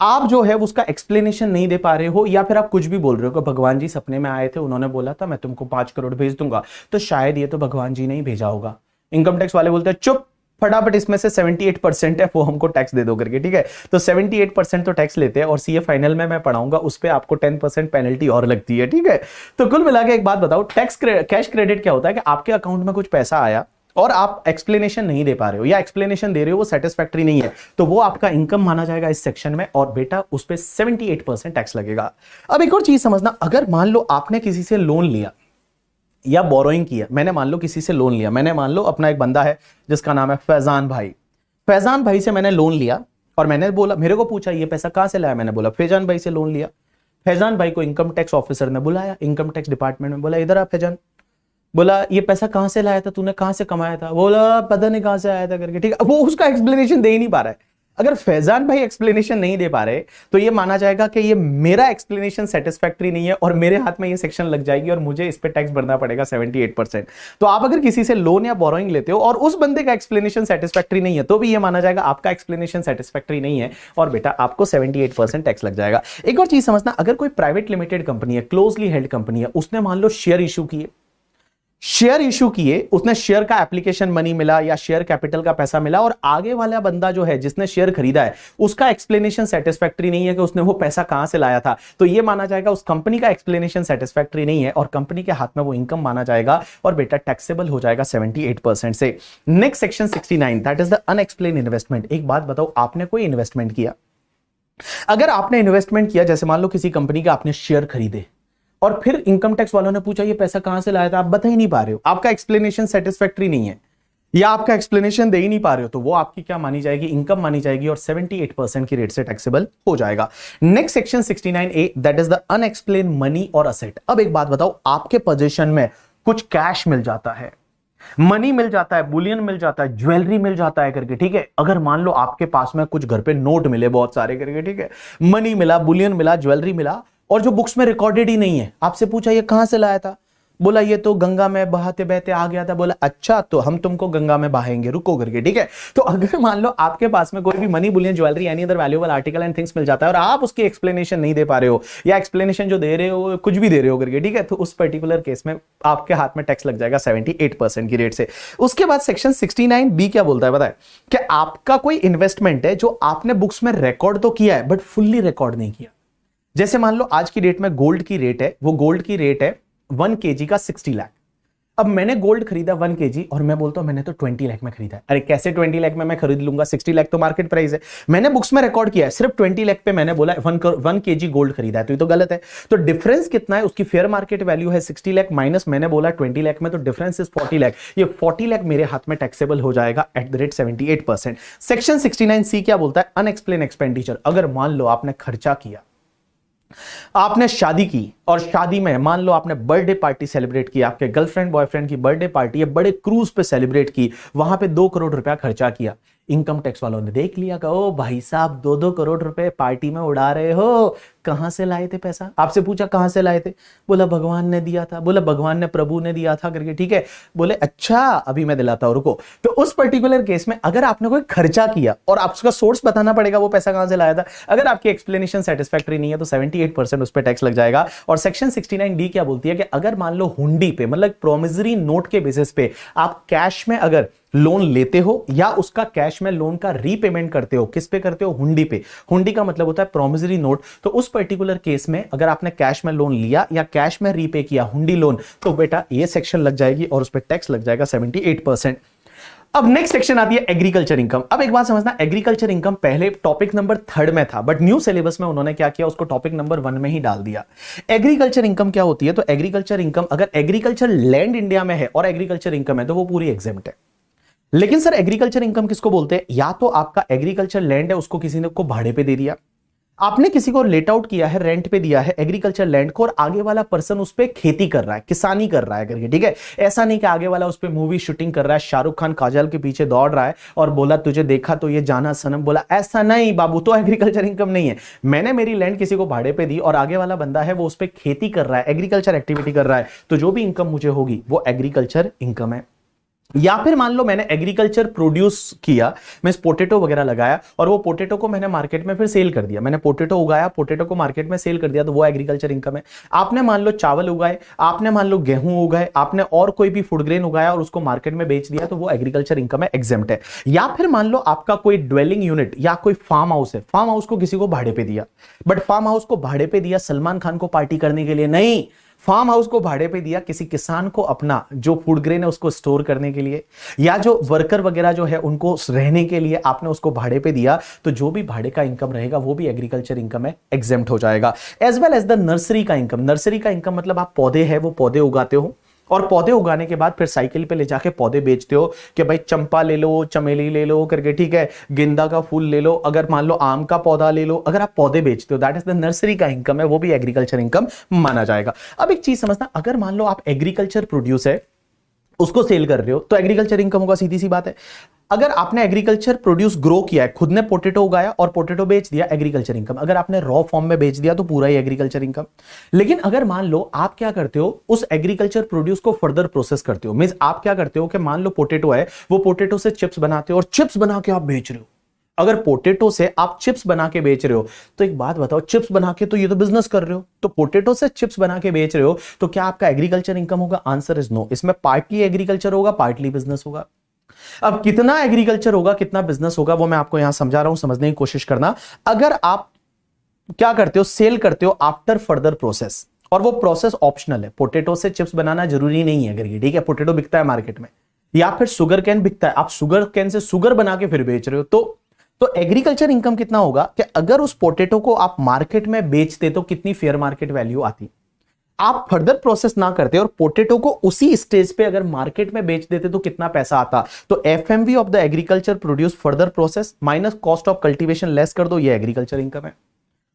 आप जो है उसका एक्सप्लेनेशन नहीं दे पा रहे हो, या फिर आप कुछ भी बोल रहे हो कि भगवान जी सपने में आए थे, उन्होंने बोला था मैं तुमको 5 करोड़ भेज दूंगा, तो शायद ये तो भगवान जी ने ही भेजा होगा। इनकम टैक्स वाले बोलते हैं चुप, फटाफट इसमें से 78% है वो हमको टैक्स दे दो करके, ठीक है। तो 78% तो टैक्स लेते हैं और सीए फाइनल में मैं पढ़ाऊंगा, उस पे आपको 10% पेनल्टी और लगती है, ठीक है। तो कुल मिला के एक बात बताओ, कैश क्रेडिट क्या होता है कि आपके अकाउंट में कुछ पैसा आया और आप एक्सप्लेनेशन नहीं दे पा रहे हो, या एक्सप्लेनेशन दे रहे हो वो सेटिस्फैक्टरी नहीं है, तो वो आपका इनकम माना जाएगा इस सेक्शन में और बेटा उस पे 78% टैक्स लगेगा। अब एक और चीज समझना, अगर मान लो आपने किसी से लोन लिया या बोरोइंग किया, मैंने मान लो किसी से लोन लिया, मैंने मान लो अपना एक बंदा है जिसका नाम है फैजान भाई, फैजान भाई से मैंने लोन लिया और मैंने बोला, मेरे को पूछा ये पैसा कहां से लाया, मैंने बोला फैजान भाई से लोन लिया। फैजान भाई को इनकम टैक्स ऑफिसर ने बुलाया, इनकम टैक्स डिपार्टमेंट में, बोला इधर आ फैजान, बोला ये पैसा कहां से लाया था, तूने कहां से कमाया था, बोला पता नहीं कहां से आया था करके, ठीक है। वो उसका एक्सप्लेनेशन दे ही नहीं पा रहा है। अगर फैजान भाई एक्सप्लेनेशन नहीं दे पा रहे तो ये माना जाएगा कि ये मेरा एक्सप्लेनेशन सेटिस्फैक्टरी नहीं है और मेरे हाथ में ये सेक्शन लग जाएगी और मुझे इस पे टैक्स भरना पड़ेगा 78%। तो आप अगर किसी से लोन या बोरोइंग लेते हो और उस बंदे का एक्सप्लेनेशन सेटिस्फैक्टरी नहीं है तो भी ये माना जाएगा आपका एक्सप्लेनेशन सेटिस्फैक्टरी नहीं है और बेटा आपको 78% टैक्स लग जाएगा। एक और चीज समझना, अगर कोई प्राइवेट लिमिटेड कंपनी है, क्लोजली हेल्ड कंपनी है, उसने मान लो शेयर इशू किए, उसने शेयर का एप्लीकेशन मनी मिला या शेयर कैपिटल का पैसा मिला और आगे वाला बंदा जो है जिसने शेयर खरीदा है उसका एक्सप्लेनेशन सेटिस्फैक्टरी नहीं है कि उसने वो पैसा कहां से लाया था, तो ये माना जाएगा उस कंपनी का एक्सप्लेनेशन सेटिस्फैक्टरी नहीं है और कंपनी के हाथ में वो इनकम माना जाएगा और बेटा टैक्सेबल हो जाएगा 78% से। Next section 69, that is the unexplained investment. एक बात बताओ, आपने कोई इन्वेस्टमेंट किया, अगर आपने इन्वेस्टमेंट किया, जैसे मान लो किसी कंपनी का आपने शेयर खरीदे और फिर इनकम टैक्स वालों ने पूछा ये पैसा कहां से लाया था, आप बता ही नहीं पा रहे हो, आपका एक्सप्लेनेशन सेटिस्फैक्टरी नहीं है या आपका एक्सप्लेनेशन दे ही नहीं पा रहे हो, तो वो आपकी क्या मानी जाएगी, इनकम मानी जाएगी और 78% की रेट से टैक्सेबल हो जाएगा। Next section 69A, that is the unexplained money और असेट। अब एक बात बताओ, आपके पोजीशन में कुछ कैश मिल जाता है, मनी मिल जाता है, बुलियन मिल जाता है, ज्वेलरी मिल जाता है करके, ठीक है। अगर मान लो आपके पास में कुछ घर पे नोट मिले बहुत सारे करके, ठीक है, मनी मिला, बुलियन मिला, ज्वेलरी मिला और जो बुक्स में रिकॉर्डेड ही नहीं है, आपसे पूछा ये कहां से लाया था, बोला ये तो गंगा में बहाते बहते आ गया था, बोला अच्छा तो हम तुमको गंगा में बहाएंगे, रुको करके, ठीक है। तो अगर मान लो आपके पास में कोई भी money, bullion, jewellery, any other valuable article and things मिल जाता है और आप उसकी एक्सप्लेनेशन नहीं दे पा रहे हो या एक्सप्लेनेशन जो दे रहे हो कुछ भी दे रहे हो करके, ठीक है, तो उस पर्टिकुलर केस में आपके हाथ में टैक्स लग जाएगा 78% की रेट से। उसके बाद सेक्शन 69B क्या बोलता है बताए, कि आपका कोई इन्वेस्टमेंट है जो आपने बुक्स में रिकॉर्ड तो किया है बट फुल्ली रिकॉर्ड नहीं किया। जैसे मान लो आज की डेट में गोल्ड की रेट है, वो गोल्ड की रेट है 1 kg का 60 लाख। अब मैंने गोल्ड खरीदा 1 kg और मैं बोलता हूं मैंने तो 20 लाख में खरीदा है। अरे कैसे 20 लाख में मैं खरीद लूंगा, 60 लाख तो मार्केट प्राइस है। मैंने बुक्स में रिकॉर्ड किया है सिर्फ 20 लाख पे, मैंने बोला 1 kg गोल्ड खरीदा है, तो ये तो गलत है। तो डिफरेंस कितना है, उसकी फेयर मार्केट वैल्यू है 60 लाख माइनस मैंने बोला 20 लाख में, तो डिफरेंस इज 40 लाख। ये 40 लाख मेरे हाथ में टैक्सेबल हो जाएगा eight the rate 78%। Section 69C क्या बोलता है, अनएक्सप्लेन एक्सपेंडिचर। अगर मान लो आपने खर्चा किया, आपने शादी की और शादी में मान लो आपने बर्थडे पार्टी सेलिब्रेट की, आपके गर्लफ्रेंड बॉयफ्रेंड की बर्थडे पार्टी है, बड़े क्रूज पे सेलिब्रेट की, वहां पे 2 करोड़ रुपया खर्चा किया। इनकम टैक्स वालों ने देख लिया, कहा ओ भाई साहब 2-2 करोड़ रुपए पार्टी में उड़ा रहे हो, कहां से लाए थे पैसा, आपसे पूछा कहां से लाए थे, बोला भगवान ने दिया था, बोला भगवान ने, प्रभु ने दिया था करके, ठीक है, बोले अच्छा अभी मैं दिलाता हूं रुको। तो उस पर्टिकुलर केस में अगर आपने कोई खर्चा किया और आपका सोर्स बताना पड़ेगा वो पैसा कहां से लाया था, अगर आपकी एक्सप्लेनेशन सेटिस्फैक्टरी नहीं है तो 78% उस पर टैक्स लग जाएगा। और सेक्शन 69D क्या बोलती है कि अगर मान लो हुंडी पे, मतलब प्रोमिसरी नोट के बेसिस पे आप कैश में अगर लोन लेते हो या उसका कैश में लोन का रीपेमेंट करते हो, किस पे करते हो, हुंडी पे। हुंडी का मतलब होता है प्रोमिसरी नोट। तो उस पर्टिकुलर केस में अगर आपने कैश में लोन लिया या कैश में रीपे किया हुंडी लोन, तो बेटा ये सेक्शन लग जाएगी और उस पर टैक्स लग जाएगा 78%। अब नेक्स्ट सेक्शन आती है एग्रीकल्चर इनकम। अब एक बात समझना, एग्रीकल्चर इनकम पहले टॉपिक नंबर 3 में था, बट न्यू सिलेबस में उन्होंने क्या किया, उसको टॉपिक नंबर 1 में ही डाल दिया। एग्रीकल्चर इनकम क्या होती है, तो एग्रीकल्चर इनकम, अगर एग्रीकल्चर लैंड इंडिया में है और एग्रीकल्चर इनकम है तो वो पूरी एग्जेम्प्ट है। लेकिन सर एग्रीकल्चर इनकम किसको बोलते हैं, या तो आपका एग्रीकल्चर लैंड है उसको किसी ने को भाड़े पे दे दिया, आपने किसी को लेट आउट किया है, रेंट पे दिया है एग्रीकल्चर लैंड को और आगे वाला पर्सन उस पे खेती कर रहा है, किसानी कर रहा है करके, ठीक है। ऐसा नहीं कि आगे वाला उस पे मूवी शूटिंग कर रहा है, शाहरुख खान काजल के पीछे दौड़ रहा है और बोला तुझे देखा तो ये जाना सनम, बोला ऐसा नहीं बाबू, तो एग्रीकल्चर इनकम नहीं है। मैंने मेरी लैंड किसी को भाड़े पे दी और आगे वाला बंदा है वो उस पर खेती कर रहा है, एग्रीकल्चर एक्टिविटी कर रहा है, तो जो भी इनकम मुझे होगी वो एग्रीकल्चर इनकम है। या फिर मान लो मैंने एग्रीकल्चर प्रोड्यूस किया, मैं पोटैटो वगैरह लगाया और वो पोटैटो को मैंने मार्केट में फिर सेल कर दिया, मैंने पोटैटो उगाया, पोटैटो को मार्केट में सेल कर दिया, तो वो एग्रीकल्चर इनकम है। आपने मान लो चावल उगाए, आपने मान लो गेहूं उगाए, आपने और कोई भी फूड ग्रेन उगाया और उसको मार्केट में बेच दिया, तो वो एग्रीकल्चर इनकम है, एग्जेम्प्ट है। या फिर मान लो आपका कोई ड्वेलिंग यूनिट या कोई फार्म हाउस है, फार्म हाउस को किसी को भाड़े पे दिया, बट फार्म हाउस को भाड़े पे दिया सलमान खान को पार्टी करने के लिए नहीं, फार्म हाउस को भाड़े पे दिया किसी किसान को अपना जो फूड ग्रेन है उसको स्टोर करने के लिए, या जो वर्कर वगैरह जो है उनको रहने के लिए आपने उसको भाड़े पे दिया, तो जो भी भाड़े का इनकम रहेगा वो भी एग्रीकल्चर इनकम है, एग्जेम्प्ट हो जाएगा। As well as the nursery का इनकम। नर्सरी का इनकम मतलब आप पौधे हैं वो पौधे उगाते हो और पौधे उगाने के बाद फिर साइकिल पे ले जाके पौधे बेचते हो कि भाई चंपा ले लो, चमेली ले लो करके, ठीक है, गेंदा का फूल ले लो, अगर मान लो आम का पौधा ले लो, अगर आप पौधे बेचते हो दैट इज द नर्सरी का इनकम है, वो भी एग्रीकल्चर इनकम माना जाएगा। अब एक चीज समझना, अगर मान लो आप एग्रीकल्चर प्रोड्यूस है, उसको सेल कर रहे हो तो एग्रीकल्चर इनकम होगा, सीधी सी बात है। अगर आपने एग्रीकल्चर प्रोड्यूस ग्रो किया है, खुद ने पोटैटो उगाया और पोटैटो बेच दिया, एग्रीकल्चर इनकम। अगर आपने रॉ फॉर्म में बेच दिया तो पूरा ही एग्रीकल्चर इनकम। लेकिन अगर मान लो आप क्या करते हो, उस एग्रीकल्चर प्रोड्यूस को फर्दर प्रोसेस करते हो, मींस आप क्या करते हो कि मान लो पोटैटो है, वो पोटैटो से चिप्स बनाते हो और चिप्स बना के आप बेच रहे हो। अगर पोटैटो से आप चिप्स बना के बेच रहे हो तो एक बात बताओ, चिप्स बना के तो ये तो बिजनेस कर रहे हो, तो पोटैटो से चिप्स बना के बेच रहे हो तो क्या आपका एग्रीकल्चर इनकम होगा? Answer is no. इसमें पार्टली एग्रीकल्चर होगा, पार्टली बिजनेस होगा। अब कितना एग्रीकल्चर होगा, कितना बिजनेस होगा, वो मैं आपको यहां समझा रहा हूं, समझने की कोशिश करना। अगर आप क्या करते हो, सेल करते हो आफ्टर फर्दर प्रोसेस, और वो प्रोसेस ऑप्शनल है। पोटैटो से चिप्स बनाना जरूरी नहीं है, अगर ये ठीक है, पोटैटो बिकता है मार्केट में, या फिर शुगर कैन बिकता है, आप शुगर कैन से शुगर बना के फिर बेच रहे हो, तो एग्रीकल्चर इनकम कितना होगा कि अगर उस पोटैटो को आप मार्केट में बेचते तो कितनी फेयर मार्केट वैल्यू आती। आप फर्दर प्रोसेस ना करते और पोटैटो को उसी स्टेज पे अगर मार्केट में बेच देते तो कितना पैसा आता। तो FMV of the agriculture produce further process minus cost of cultivation less कर दो, ये एग्रीकल्चर इनकम है।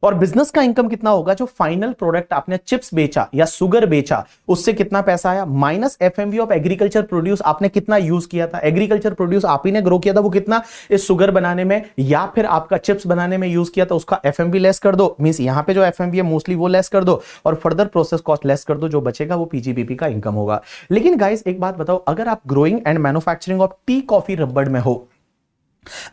और बिजनेस का इनकम कितना होगा, जो फाइनल प्रोडक्ट आपने चिप्स बेचा या शुगर बेचा उससे कितना पैसा आया, minus FMV of agriculture produce, आपने कितना यूज किया था, एग्रीकल्चर प्रोड्यूस आप ही ने ग्रो किया था, वो कितना इस शुगर बनाने में या फिर आपका चिप्स बनाने में यूज किया था, उसका एफएमवी लेस कर दो, मींस यहां पे जो एफएमवी है मोस्टली वो लेस कर दो, और फर्दर प्रोसेस कॉस्ट लेस कर दो, जो बचेगा वो पीजीबीपी का इनकम होगा। लेकिन गाइस एक बात बताओ, अगर आप growing and manufacturing of tea coffee रबड़ में हो,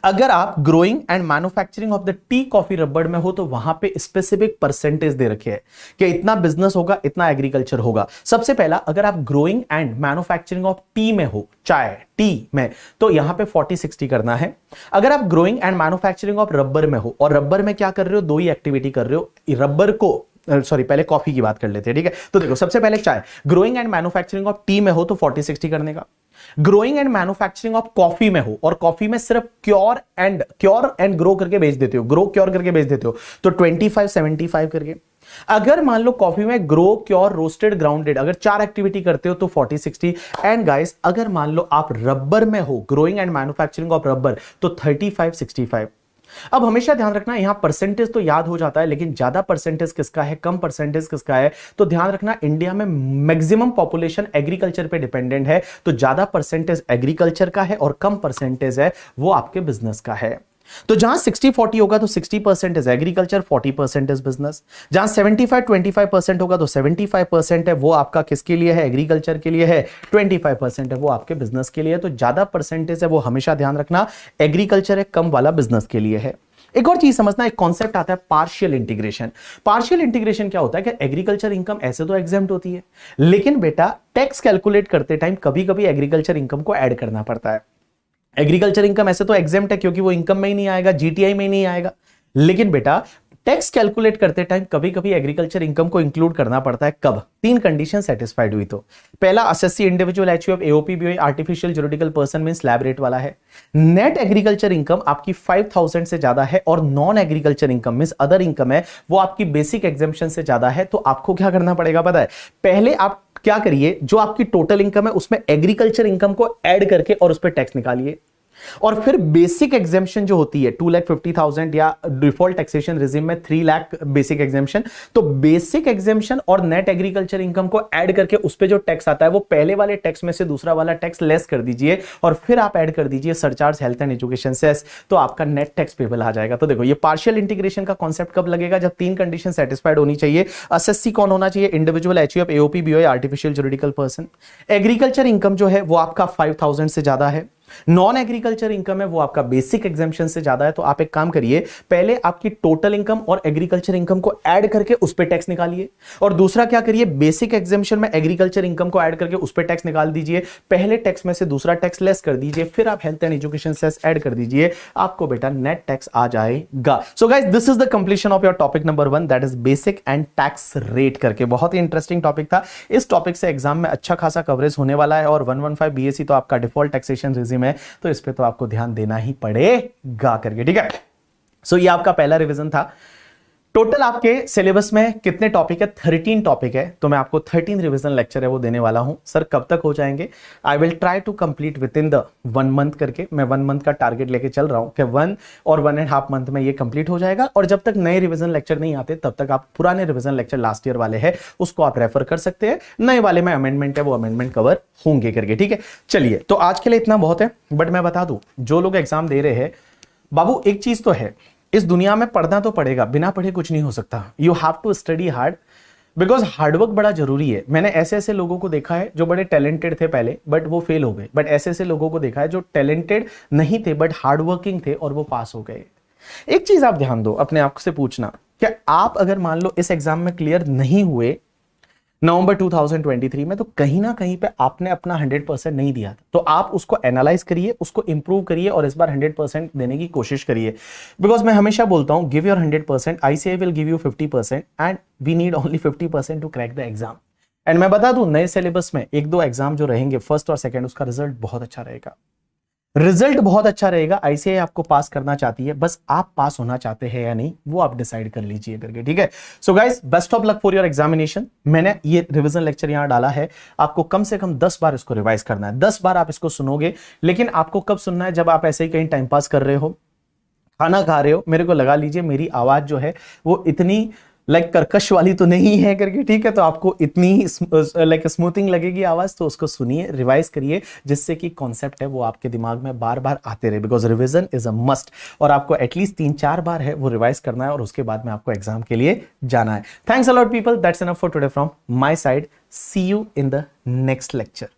अगर आप growing and manufacturing of the tea coffee रबड़ में हो, तो वहां पे स्पेसिफिक परसेंटेज दे रखे हैं कि इतना बिजनेस होगा, इतना एग्रीकल्चर होगा। सबसे पहला, अगर आप growing and manufacturing of T में हो, चाय टी में, तो यहां पे 40-60 करना है। अगर आप growing and manufacturing of rubber में हो, और रबर में क्या कर रहे हो, दो ही एक्टिविटी कर रहे हो, रबर को सॉरी पहले कॉफी की बात कर लेते हैं, ठीक है। तो देखो सबसे पहले चाय, growing and manufacturing of T में हो तो 40-60 करने का। Growing and manufacturing of coffee में हो, और कॉफी में सिर्फ क्योर एंड ग्रो करके बेच देते हो, ग्रो क्योर करके बेच देते हो, तो 25-75 करके। अगर मान लो कॉफी में ग्रो क्योर रोस्टेड ग्राउंडेड, अगर 4 एक्टिविटी करते हो तो 40-60। एंड गाइस अगर मान लो आप रबर में हो, growing and manufacturing of rubber, तो 35-65। अब हमेशा ध्यान रखना, यहां परसेंटेज तो याद हो जाता है, लेकिन ज्यादा परसेंटेज किसका है, कम परसेंटेज किसका है, तो ध्यान रखना इंडिया में मैक्सिमम पॉपुलेशन एग्रीकल्चर पे डिपेंडेंट है, तो ज्यादा परसेंटेज एग्रीकल्चर का है और कम परसेंटेज है वो आपके बिजनेस का है। तो जहां 60-40 होगा तो 60% इज एग्रीकल्चर, 40% इज बिजनेस। जहां 75-25% होगा तो 75% है वो आपका किसके लिए है, एग्रीकल्चर के लिए है, 25% है वो आपके बिजनेस के लिए है। तो ज्यादा परसेंटेज है वो हमेशा ध्यान रखना एग्रीकल्चर है, कम वाला बिजनेस के लिए है। एक और चीज समझना, एक कॉन्सेप्ट आता है पार्शियल इंटीग्रेशन। पार्शियल इंटीग्रेशन क्या होता है कि एग्रीकल्चर इनकम ऐसे तो एग्जेम्प्ट होती है, लेकिन बेटा टैक्स कैलकुलेट करते टाइम कभी कभी एग्रीकल्चर इनकम को ऐड करना पड़ता है। एग्रीकल्चर इनकम ऐसे तो एग्जेम्प्ट है क्योंकि वो इनकम में ही नहीं आएगा, जीटीआई में ही नहीं आएगा, लेकिन बेटा टैक्स कैलकुलेट करते टाइम कभी कभी एग्रीकल्चर इनकम को इंक्लूड करना पड़ता है। कब? 3 कंडीशन सेटिस्फाइड हुई तो। पहला, SSC individual HUF AOP BOE artificial juridical person means slab rate वाला है। नेट एग्रीकल्चर इनकम आपकी 5000 से ज्यादा है, और non agriculture income means other income है वो आपकी बेसिक एग्जेम्पशन से ज्यादा है। तो आपको क्या करना पड़ेगा पता है, पहले आप क्या करिए, जो आपकी टोटल इनकम है उसमें एग्रीकल्चर इनकम को ऐड करके और उस पर टैक्स निकालिए, और फिर बेसिक एग्जेम्पशन जो होती है 2,50,000 या डिफॉल्ट टैक्सेशन रिजिम में 3 लाख बेसिक एग्जेम्पशन, तो बेसिक एग्जेम्पशन और नेट एग्रीकल्चर इनकम को ऐड करके उस पे जो टैक्स आता है वो पहले वाले टैक्स में से दूसरा वाला टैक्स लेस कर दीजिए, और फिर आप ऐड कर दीजिए surcharge, health and education cess, तो आपका नेट टैक्स पेबल आ जाएगा। तो देखो ये पार्शियल इंटीग्रेशन का कॉन्सेप्ट कब लगेगा, जब 3 कंडीशन सेटिस्फाइड होनी चाहिए। एसएससी कौन होना चाहिए, individual HUF AOP BOE artificial juridical person. Agriculture income जो है वो आपका 5000 से ज्यादा है। नॉन एग्रीकल्चर इनकम है वो आपका बेसिक एग्जेम्पशन से ज्यादा है। तो आप एक काम करिए, पहले आपकी टोटल इनकम और एग्रीकल्चर इनकम को ऐड करके उस पे टैक्स निकालिए, और दूसरा क्या करिए, बेसिक एग्जेम्पशन में एग्रीकल्चर इनकम को ऐड करके उस पे टैक्स निकाल दीजिए, पहले टैक्स में से दूसरा टैक्स लेस कर दीजिए, फिर आप health and education cess add कर दीजिए, आपको बेटा नेट टैक्स आ जाएगा। So guys this is the completion of your topic number 1, that is basic and tax rate करके। बहुत ही इंटरेस्टिंग टॉपिक था, इस टॉपिक से एग्जाम में अच्छा खासा कवरेज होने वाला है, और 115 बीएससी तो आपका डिफॉल्ट टैक्सेशन रिजिम है, तो इस पे तो आपको ध्यान देना ही पड़ेगा करके, ठीक है। सो ये आपका पहला रिवीजन था। टोटल आपके सिलेबस में कितने टॉपिक है? 13 टॉपिक है। तो मैं आपको 13 रिवीजन लेक्चर है वो देने वाला हूं। सर कब तक हो जाएंगे? I will try to complete within the 1 month करके। मैं 1 मंथ का टारगेट लेके चल रहा हूं कि 1 और 1.5 मंथ में ये कंप्लीट हो जाएगा। और जब तक नए रिवीजन लेक्चर नहीं आते तब तक आप पुराने रिवीजन लेक्चर लास्ट ईयर वाले हैं उसको आप रेफर कर सकते हैं। नए वाले में अमेंडमेंट है वो अमेंडमेंट कवर होंगे करके, ठीक है। चलिए, तो आज के लिए इतना बहुत है। बट मैं बता दूं, जो लोग एग्जाम दे रहे हैं, बाबू एक चीज तो है, इस दुनिया में पढ़ना तो पड़ेगा, बिना पढ़े कुछ नहीं हो सकता। You have to study hard, because hard work बड़ा जरूरी है। मैंने ऐसे ऐसे लोगों को देखा है जो बड़े टैलेंटेड थे पहले बट वो फेल हो गए, बट ऐसे ऐसे लोगों को देखा है जो टैलेंटेड नहीं थे बट हार्डवर्किंग थे और वो पास हो गए। एक चीज आप ध्यान दो, अपने आप से पूछना कि आप अगर मान लो इस एग्जाम में क्लियर नहीं हुए नवंबर 2023 में, तो कहीं ना कहीं पे आपने अपना 100% नहीं दिया था। तो आप उसको एनालाइज करिए, उसको इंप्रूव करिए और इस बार 100% देने की कोशिश करिए। बिकॉज मैं हमेशा बोलता हूं, give your 100%, ICAI will give you 50% and we need only 50% to crack the exam. And मैं बता दूं, नए सिलेबस में 1-2 एग्जाम जो रहेंगे फर्स्ट और सेकंड, उसका रिजल्ट बहुत अच्छा रहेगा। रिजल्ट बहुत अच्छा रहेगा। ICAI आपको पास करना चाहती है, बस आप पास होना चाहते हैं या नहीं वो आप डिसाइड कर लीजिए करके, ठीक है। So guys, best of luck for your examination. मैंने ये रिवीजन लेक्चर यहां डाला है, आपको कम से कम 10 बार इसको रिवाइज करना है। 10 बार आप इसको सुनोगे, लेकिन आपको कब सुनना है? जब आप ऐसे ही कहीं टाइम पास कर रहे हो, खाना खा रहे हो। मेरे को लगा लीजिए मेरी आवाज जो है वो इतनी लाइक कर्कश वाली तो नहीं है करके, ठीक है। तो आपको इतनी लाइक स्मूथिंग लगेगी आवाज, तो उसको सुनिए, रिवाइज करिए, जिससे कि कॉन्सेप्ट है वो आपके दिमाग में बार बार आते रहे। Because revision is a must, और आपको एटलीस्ट 3-4 बार है वो रिवाइज करना है और उसके बाद में आपको एग्जाम के लिए जाना है। Thanks a lot people, that's enough for today from my side. See you in the next lecture.